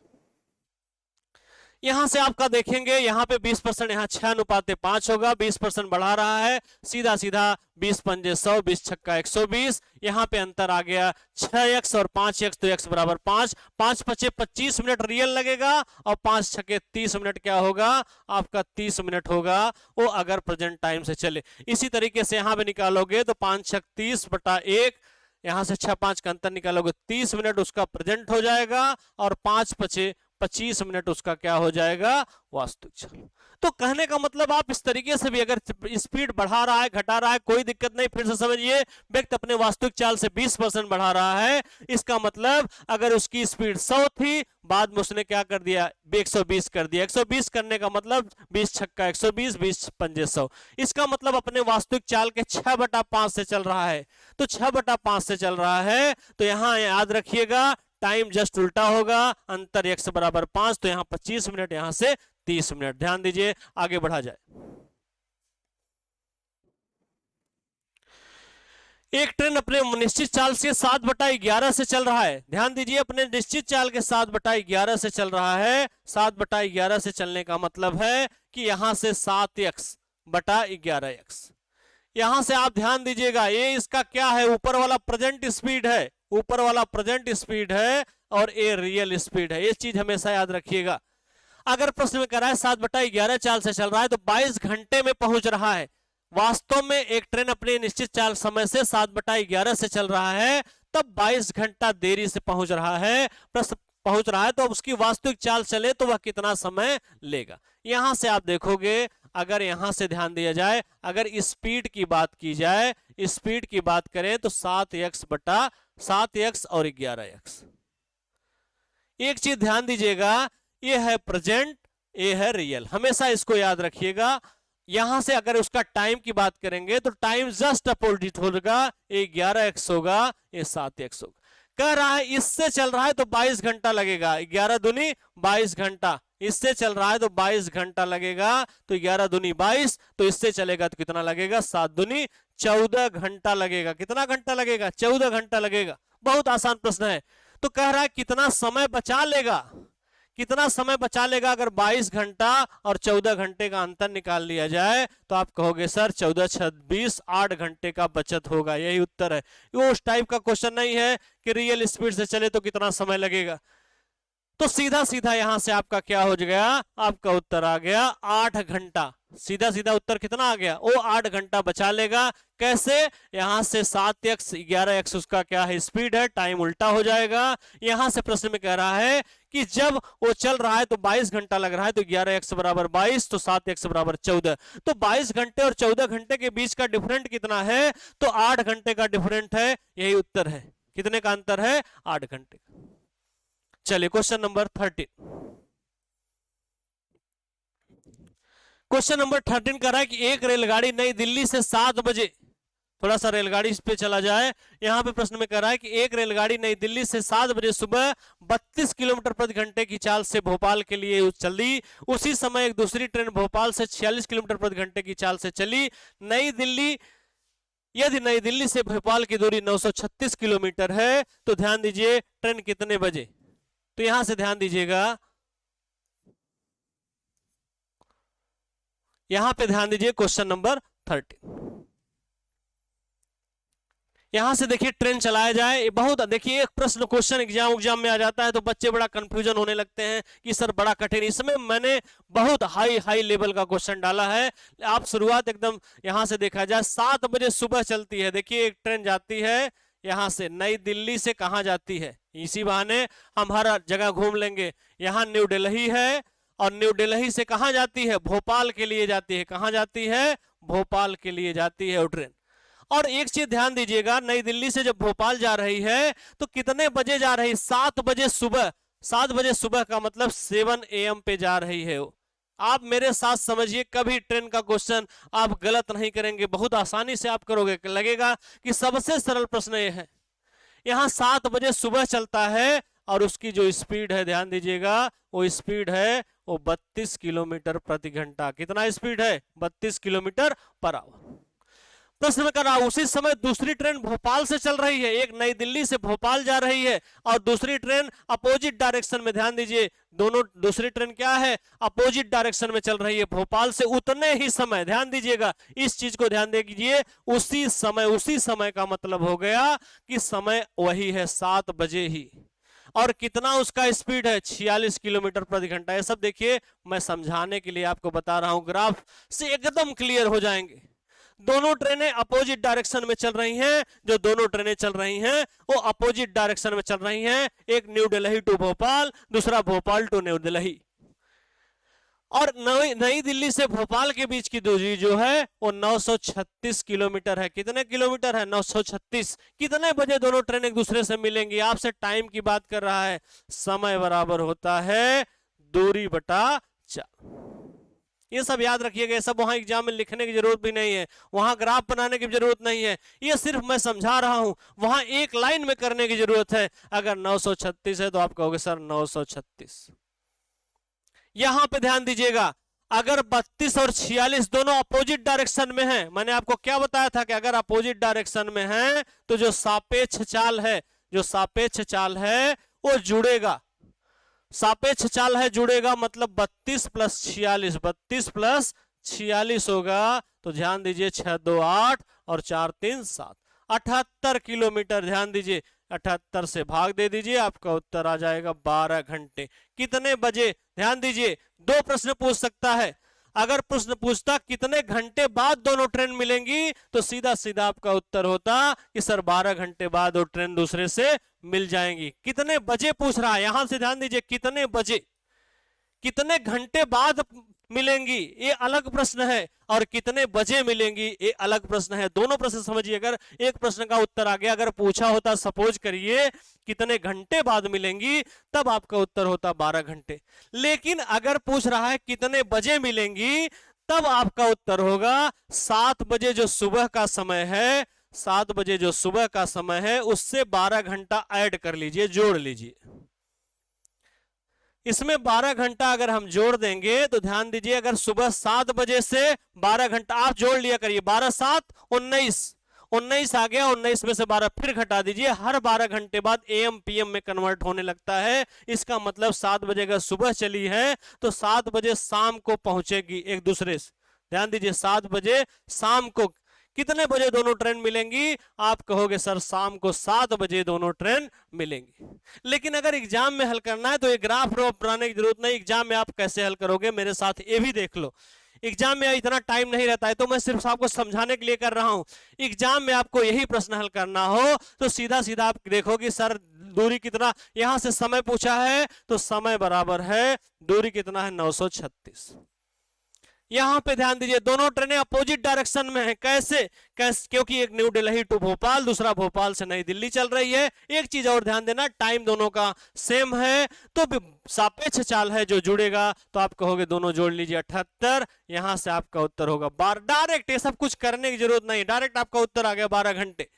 यहां से आपका देखेंगे, यहां पे 20%, यहां 6:5 होगा, 20% बढ़ा रहा है, सीधा सीधा 20 पंजे 100, 20 छक्का 120। यहां पे अंतर आ गया 6x और 5x, तो x बराबर 5। 5 पचे 25 मिनट रियल लगेगा, और 5 छक्के 30 मिनट क्या होगा? आपका 30 मिनट होगा, वो अगर प्रेजेंट टाइम से चले। इसी तरीके से यहां पे निकालोगे तो 5 छक 30/1, यहां से 6-5 का अंतर निकालोगे 30 मिनट उसका प्रेजेंट हो जाएगा, और 5 पचे 25 मिनट उसका क्या हो जाएगा? वास्तविक चाल। तो कहने का मतलब आप इस तरीके से भी अगर स्पीड बढ़ा रहा है घटा रहा है, कोई दिक्कत नहीं, फिर से समझिए, व्यक्ति अपने वास्तविक चाल से 20% बढ़ा रहा है, इसका मतलब अगर उसकी स्पीड 100 थी, बाद में उसने क्या कर दिया? 120 कर दिया। 120 करने का मतलब 20 छक्का 120, 20 पंजे 100। इसका मतलब अपने वास्तविक चाल के 6/5 से चल रहा है। तो 6/5 से चल रहा है, तो यहां याद रखिएगा टाइम जस्ट उल्टा होगा, अंतर x बराबर 5, तो यहां 25 मिनट, यहां से 30 मिनट। ध्यान दीजिए, आगे बढ़ा जाए। एक ट्रेन अपने निश्चित चाल से 7/11 से चल रहा है। ध्यान दीजिए, अपने निश्चित चाल के 7/11 से चल रहा है। 7/11 से चलने का मतलब है कि यहां से 7x/11x। यहां से आप ध्यान दीजिएगा, ये इसका क्या है? ऊपर वाला प्रेजेंट स्पीड है, ऊपर वाला प्रेजेंट स्पीड है, और ये रियल स्पीड है। ये चीज हमेशा याद रखिएगा। अगर प्रश्न में कह रहा है 7/11 चाल से चल रहा है, तो 22 घंटे में पहुंच रहा है। वास्तव में एक ट्रेन अपने निश्चित चाल समय से 7/11 से चल रहा है, तब 22 घंटा देरी से पहुंच रहा है। प्रश्न पहुंच रहा है तो उसकी वास्तविक चाल चले तो वह कितना समय लेगा? यहां से आप देखोगे, अगर यहां से ध्यान दिया जाए, अगर स्पीड की बात की जाए, स्पीड की बात करें तो 7x और 11x। एक चीज ध्यान दीजिएगा, ये है प्रेजेंट, ये है रियल, हमेशा इसको याद रखिएगा। यहां से अगर उसका टाइम की बात करेंगे तो टाइम जस्ट अपोजिट होगा, ये 11x होगा, ये 7x होगा। कह रहा है इससे चल रहा है तो 22 घंटा लगेगा, 11 दूनी 22 घंटा। इससे चल रहा है तो 22 घंटा लगेगा, तो 11 दूनी 22, तो इससे चलेगा तो कितना लगेगा? 7 दूनी 14 घंटा लगेगा। कितना घंटा लगेगा? 14 घंटा लगेगा। बहुत आसान प्रश्न है। तो कह रहा है कितना समय बचा लेगा, कितना समय बचा लेगा अगर 22 घंटा और 14 घंटे का अंतर निकाल लिया जाए? तो आप कहोगे सर 14 26 8 घंटे का बचत होगा। यही उत्तर है। ये उस टाइप का क्वेश्चन नहीं है कि रियल स्पीड से चले तो कितना समय लगेगा। तो सीधा सीधा यहां से आपका क्या हो गया? आपका उत्तर आ गया 8 घंटा। सीधा सीधा उत्तर कितना आ गया? वो 8 घंटा बचा लेगा। कैसे? यहां से 7x 11x उसका क्या है? स्पीड है। टाइम उल्टा हो जाएगा। यहां से प्रश्न में कह रहा है कि जब वो चल रहा है तो 22 घंटा लग रहा है, तो 11x बराबर 22, तो 7x बराबर 14। तो 22 घंटे और 14 घंटे के बीच का डिफरेंट कितना है? तो 8 घंटे का डिफरेंट है। यही उत्तर है। कितने का अंतर है? 8 घंटे का। चलिए क्वेश्चन नंबर 13। क्वेश्चन नंबर 13 कर रहा है कि एक रेलगाड़ी नई दिल्ली से 7 बजे, थोड़ा सा रेलगाड़ी इस पे चला जाए। यहां पे प्रश्न में कह रहा है कि एक रेलगाड़ी नई दिल्ली से 7 बजे सुबह 32 किलोमीटर प्रति घंटे की चाल से भोपाल के लिए चली। उसी समय एक दूसरी ट्रेन भोपाल से 46 किलोमीटर प्रति घंटे की चाल से चली। यदि नई दिल्ली से भोपाल की दूरी 936 किलोमीटर है तो ध्यान दीजिए ट्रेन कितने बजे? तो यहां से ध्यान दीजिएगा, यहां पे ध्यान दीजिए क्वेश्चन नंबर 13। यहां से देखिए ट्रेन चलाया जाए। बहुत देखिए एक प्रश्न क्वेश्चन एग्जाम में आ जाता है तो बच्चे बड़ा कंफ्यूजन होने लगते हैं कि सर बड़ा कठिन। इसमें मैंने बहुत हाई लेवल का क्वेश्चन डाला है। आप शुरुआत एकदम यहां से देखा जाए, 7 बजे सुबह चलती है। देखिए एक ट्रेन जाती है यहां से, नई दिल्ली से कहां जाती है? इसी बहाने हम हर जगह घूम लेंगे। यहां न्यू दिल्ली है और न्यू दिल्ली से कहां जाती है? भोपाल के लिए जाती है। कहां जाती है? भोपाल के लिए जाती है वो ट्रेन। और एक चीज ध्यान दीजिएगा, नई दिल्ली से जब भोपाल जा रही है तो कितने बजे जा रही? 7 बजे सुबह। 7 बजे सुबह का मतलब 7 AM पे जा रही है वो। आप मेरे साथ समझिए, कभी ट्रेन का क्वेश्चन आप गलत नहीं करेंगे, बहुत आसानी से आप करोगे। लगेगा कि सबसे सरल प्रश्न ये है। यहां 7 बजे सुबह चलता है और उसकी जो स्पीड है ध्यान दीजिएगा, वो स्पीड है वो 32 किलोमीटर प्रति घंटा। कितना स्पीड है? 32 किलोमीटर पर आवर। प्रश्न में कर रहा, उसी समय दूसरी ट्रेन भोपाल से चल रही है। एक नई दिल्ली से भोपाल जा रही है और दूसरी ट्रेन अपोजिट डायरेक्शन में। ध्यान दीजिए दोनों, दूसरी ट्रेन क्या है? अपोजिट डायरेक्शन में चल रही है भोपाल से। उतने ही समय, ध्यान दीजिएगा इस चीज को ध्यान दीजिए, उसी समय का मतलब हो गया कि समय वही है 7 बजे ही। और कितना उसका स्पीड है? 46 किलोमीटर प्रति घंटा। ये सब देखिए मैं समझाने के लिए आपको बता रहा हूं, ग्राफ से एकदम क्लियर हो जाएंगे। दोनों ट्रेनें अपोजिट डायरेक्शन में चल रही हैं। जो दोनों ट्रेनें चल रही हैं वो अपोजिट डायरेक्शन में चल रही हैं। एक न्यू दिल्ली टू भोपाल, दूसरा भोपाल टू न्यू दिल्ली। और नई दिल्ली से भोपाल के बीच की दूरी जो है वो 936 किलोमीटर है। कितने किलोमीटर है? 936। कितने बजे दोनों ट्रेन एक दूसरे से मिलेंगी? आपसे टाइम की बात कर रहा है। समय बराबर होता है दूरी बटा चाल। ये सब याद रखिएगा। ये सब वहां एग्जाम में लिखने की जरूरत भी नहीं है, वहां ग्राफ बनाने की जरूरत नहीं है। ये सिर्फ मैं समझा रहा हूं, वहां एक लाइन में करने की जरूरत है। अगर 936 है तो आप कहोगे सर 936। यहां पे ध्यान दीजिएगा, अगर 32 और 46 दोनों अपोजिट डायरेक्शन में हैं, मैंने आपको क्या बताया था कि अगर अपोजिट डायरेक्शन में हैं तो जो सापेक्ष चाल है, जो सापेक्ष चाल है वो जुड़ेगा। सापेक्ष चाल है जुड़ेगा, मतलब 32 प्लस 46, 32 प्लस 46 होगा। तो ध्यान दीजिए 6 2 8 और 4 3 7, 78 किलोमीटर। ध्यान दीजिए 78 से भाग दे दीजिए, आपका उत्तर आ जाएगा 12 घंटे। कितने बजे? ध्यान दीजिए दो प्रश्न पूछ सकता है। अगर प्रश्न पूछता कितने घंटे बाद दोनों ट्रेन मिलेंगी तो सीधा सीधा आपका उत्तर होता कि सर 12 घंटे बाद वो ट्रेन दूसरे से मिल जाएंगी। कितने बजे पूछ रहा है, यहां से ध्यान दीजिए, कितने बजे, कितने घंटे बाद मिलेंगी ये अलग प्रश्न है, और कितने बजे मिलेंगी ये अलग प्रश्न है। दोनों प्रश्न समझिए। अगर एक प्रश्न का उत्तर आ गया, अगर पूछा होता सपोज करिए कितने घंटे बाद मिलेंगी, तब आपका उत्तर होता 12 घंटे। लेकिन अगर पूछ रहा है कितने बजे मिलेंगी, तब आपका उत्तर होगा 7 बजे जो सुबह का समय है, 7 बजे जो सुबह का समय है उससे 12 घंटा ऐड कर लीजिए, जोड़ लीजिए। इसमें 12 घंटा अगर हम जोड़ देंगे तो ध्यान दीजिए, अगर सुबह 7 बजे से 12 घंटा आप जोड़ लिया करिए, 12 7 19, 19 आ गया, 19 में से 12 फिर घटा दीजिए, हर 12 घंटे बाद AM PM में कन्वर्ट होने लगता है। इसका मतलब 7 बजे अगर सुबह चली है तो 7 बजे शाम को पहुंचेगी एक दूसरे से। ध्यान दीजिए, 7 बजे शाम को कितने बजे दोनों ट्रेन मिलेंगी? आप कहोगे सर शाम को 7 बजे दोनों ट्रेन मिलेंगी। लेकिन अगर एग्जाम में हल करना है तो ये ग्राफ बनाने की जरूरत नहीं, एग्जाम में आप कैसे हल करोगे मेरे साथ ये भी देख लो। एग्जाम में इतना टाइम नहीं रहता है, तो मैं सिर्फ आपको समझाने के लिए कर रहा हूं। एग्जाम में आपको यही प्रश्न हल करना हो तो सीधा सीधा आप देखोगे सर दूरी कितना, यहां से समय पूछा है तो समय बराबर है दूरी कितना है 936। यहां पे ध्यान दीजिए दोनों ट्रेनें अपोजिट डायरेक्शन में हैं। कैसे? क्योंकि एक न्यू दिल्ली टू भोपाल, दूसरा भोपाल से नई दिल्ली चल रही है। एक चीज और ध्यान देना, टाइम दोनों का सेम है तो सापेक्ष चाल है जो जुड़ेगा, तो आप कहोगे दोनों जोड़ लीजिए 78। यहां से आपका उत्तर होगा 12। डायरेक्ट ये सब कुछ करने की जरूरत नहीं, डायरेक्ट आपका उत्तर आ गया 12 घंटे।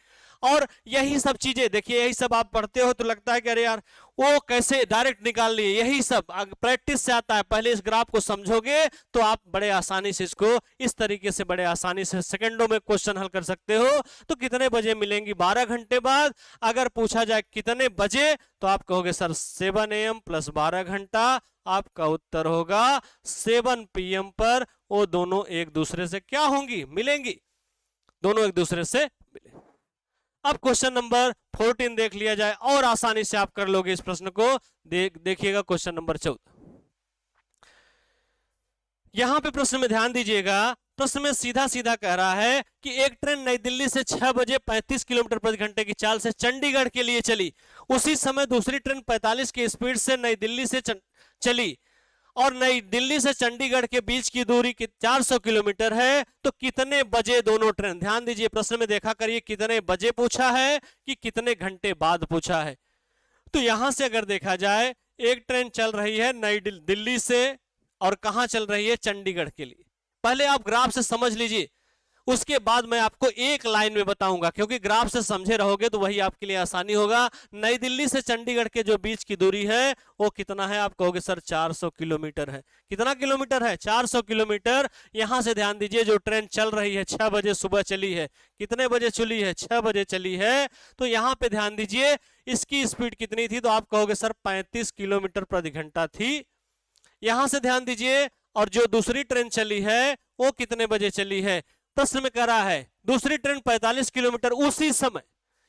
और यही सब चीजें देखिए, यही सब आप पढ़ते हो तो लगता है कि अरे यार वो कैसे डायरेक्ट निकाल लिए, यही सब प्रैक्टिस से आता है। पहले इस ग्राफ को समझोगे तो आप बड़े आसानी से इसको इस तरीके से बड़े आसानी से सेकंडों में क्वेश्चन हल कर सकते हो। तो कितने बजे मिलेंगी? 12 घंटे बाद। अगर पूछा जाए कितने बजे तो आप कहोगे सर 7 AM प्लस 12 घंटा। आपका उत्तर होगा 7 PM पर वो दोनों एक दूसरे से क्या होंगी? मिलेंगी, दोनों एक दूसरे से मिलेंगे। अब क्वेश्चन नंबर 14 देख लिया जाए और आसानी से आप कर लोगे इस प्रश्न को। देखिएगा क्वेश्चन नंबर 14। यहां पे प्रश्न में ध्यान दीजिएगा, प्रश्न में सीधा सीधा कह रहा है कि एक ट्रेन नई दिल्ली से 6 बजे 35 किलोमीटर प्रति घंटे की चाल से चंडीगढ़ के लिए चली। उसी समय दूसरी ट्रेन 45 की स्पीड से नई दिल्ली से चली और नई दिल्ली से चंडीगढ़ के बीच की दूरी 400 किलोमीटर है। तो कितने बजे दोनों ट्रेन? ध्यान दीजिए प्रश्न में देखा करिए, कितने बजे पूछा है कि कितने घंटे बाद पूछा है। तो यहां से अगर देखा जाए, एक ट्रेन चल रही है नई दिल्ली से और कहां चल रही है? चंडीगढ़ के लिए। पहले आप ग्राफ से समझ लीजिए, उसके बाद मैं आपको एक लाइन में बताऊंगा, क्योंकि ग्राफ से समझे रहोगे तो वही आपके लिए आसानी होगा। नई दिल्ली से चंडीगढ़ के जो बीच की दूरी है वो कितना है? आप कहोगे सर 400 किलोमीटर है। कितना किलोमीटर है? 400 किलोमीटर। यहां से ध्यान दीजिए, जो ट्रेन चल रही है 6 बजे सुबह चली है। कितने बजे चली है? 6 बजे चली है। तो यहां पे ध्यान दीजिए इसकी स्पीड कितनी थी? तो आप कहोगे सर 35 किलोमीटर प्रति घंटा थी। यहां से ध्यान दीजिए, और जो दूसरी ट्रेन चली है वो कितने बजे चली है? प्रश्न में कह रहा है दूसरी ट्रेन 45 किलोमीटर उसी समय।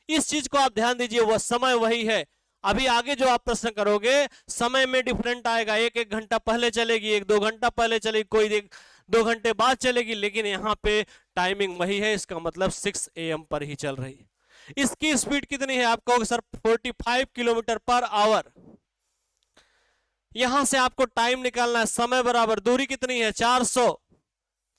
इस चीज को आप ध्यान दीजिए, वह समय वही है। अभी आगे जो आप प्रश्न करोगे समय में डिफरेंट आएगा, एक घंटा पहले चलेगी, 1-2 घंटा पहले चलेगी, कोई 2 घंटे बाद चलेगी, लेकिन यहाँ पे टाइमिंग वही है। इसका मतलब 6 AM पर ही चल रही है। इसकी स्पीड कितनी है? आप कहोगे सर 45 किलोमीटर पर आवर। यहां से आपको टाइम निकालना है, समय बराबर दूरी कितनी है? 400।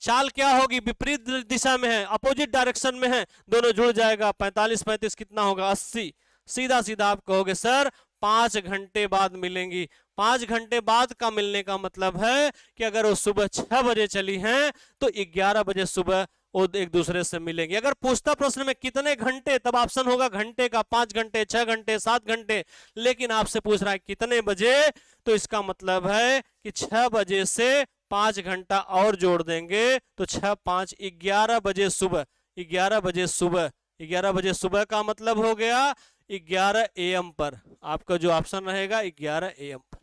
चाल क्या होगी? विपरीत दिशा में है, अपोजिट डायरेक्शन में है, दोनों जुड़ जाएगा। 45-35 कितना होगा? 80। सीधा सीधा आप कहोगे सर 5 घंटे बाद मिलेंगी। 5 घंटे बाद का मिलने का मतलब है कि अगर वो सुबह 6 बजे चली हैं तो 11 बजे सुबह वो एक दूसरे से मिलेंगे। अगर पूछता प्रश्न में कितने घंटे, तब ऑप्शन होगा घंटे का, 5 घंटे, 6 घंटे, 7 घंटे। लेकिन आपसे पूछ रहा है कितने बजे, तो इसका मतलब है कि 6 बजे से 5 घंटा और जोड़ देंगे तो 6, 5, 11 बजे सुबह। 11 बजे सुबह, 11 बजे सुबह का मतलब हो गया 11 AM पर। आपका जो ऑप्शन रहेगा 11 AM पर।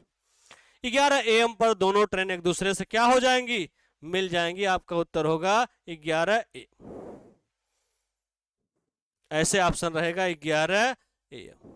11 AM पर दोनों ट्रेन एक दूसरे से क्या हो जाएंगी? मिल जाएंगी। आपका उत्तर होगा 11 AM। ऐसे ऑप्शन रहेगा 11 AM।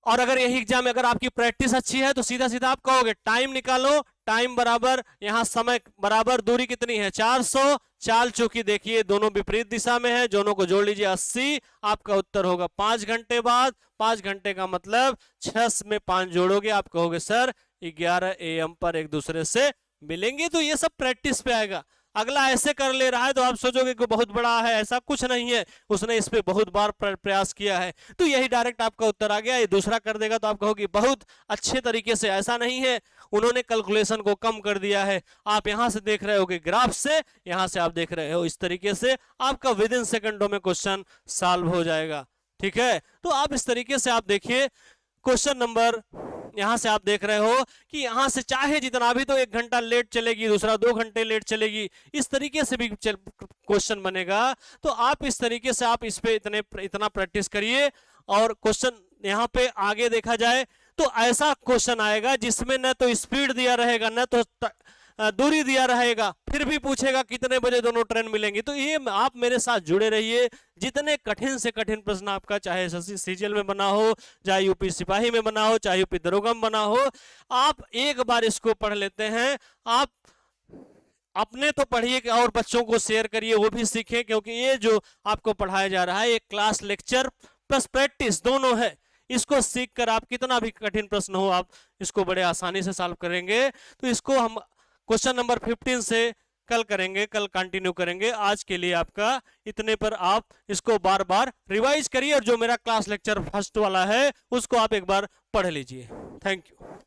और अगर यही एग्जाम में अगर आपकी प्रैक्टिस अच्छी है तो सीधा सीधा आप कहोगे टाइम निकालो, टाइम बराबर यहां समय बराबर दूरी कितनी है? 400। चाल चूंकि देखिए दोनों विपरीत दिशा में है, दोनों को जोड़ लीजिए 80। आपका उत्तर होगा 5 घंटे बाद। 5 घंटे का मतलब 6 में 5 जोड़ोगे, आप कहोगे सर 11 AM पर एक दूसरे से मिलेंगे। तो ये सब प्रैक्टिस पे आएगा। अगला ऐसे कर ले रहा है तो आप सोचोगे कि बहुत बड़ा है, ऐसा कुछ नहीं है, उसने इस पे बहुत बार प्रयास किया है, तो यही डायरेक्ट आपका उत्तर आ गया। ये दूसरा कर देगा तो आप कहोगे बहुत अच्छे तरीके से। ऐसा नहीं है, उन्होंने कैलकुलेशन को कम कर दिया है। आप यहां से देख रहे होगे ग्राफ से, यहां से आप देख रहे हो इस तरीके से, आपका विद इन सेकंडों में क्वेश्चन सॉल्व हो जाएगा। ठीक है, तो आप इस तरीके से आप देखिए क्वेश्चन नंबर यहां से आप देख रहे हो कि यहां से चाहे जितना भी तो 1 घंटा लेट चलेगी, दूसरा 2 घंटे लेट चलेगी, इस तरीके से भी क्वेश्चन बनेगा। तो आप इस तरीके से आप इस पे इतना प्रैक्टिस करिए और क्वेश्चन यहाँ पे आगे देखा जाए तो ऐसा क्वेश्चन आएगा जिसमें न तो स्पीड दिया रहेगा न तो दूरी दिया रहेगा, फिर भी पूछेगा कितने बजे दोनों ट्रेन मिलेंगी। तो ये आप मेरे साथ जुड़े रहिए, जितने कठिन से कठिन प्रश्न आपका चाहे सीजीएल में बना हो, चाहे यूपी सिपाही में बना हो, चाहे यूपी दरोगा में बना हो, आप एक बार इसको पढ़ लेते हैं, आप अपने तो पढ़िए और बच्चों को शेयर करिए, वो भी सीखें, क्योंकि ये जो आपको पढ़ाया जा रहा है एक क्लास लेक्चर प्लस प्रैक्टिस दोनों है। इसको सीखकर आप कितना भी कठिन प्रश्न हो आप इसको बड़े आसानी से सॉल्व करेंगे। तो इसको हम क्वेश्चन नंबर 15 से कल करेंगे, कल कंटिन्यू करेंगे। आज के लिए आपका इतने पर आप इसको बार बार रिवाइज करिए और जो मेरा क्लास लेक्चर फर्स्ट वाला है उसको आप एक बार पढ़ लीजिए। Thank you.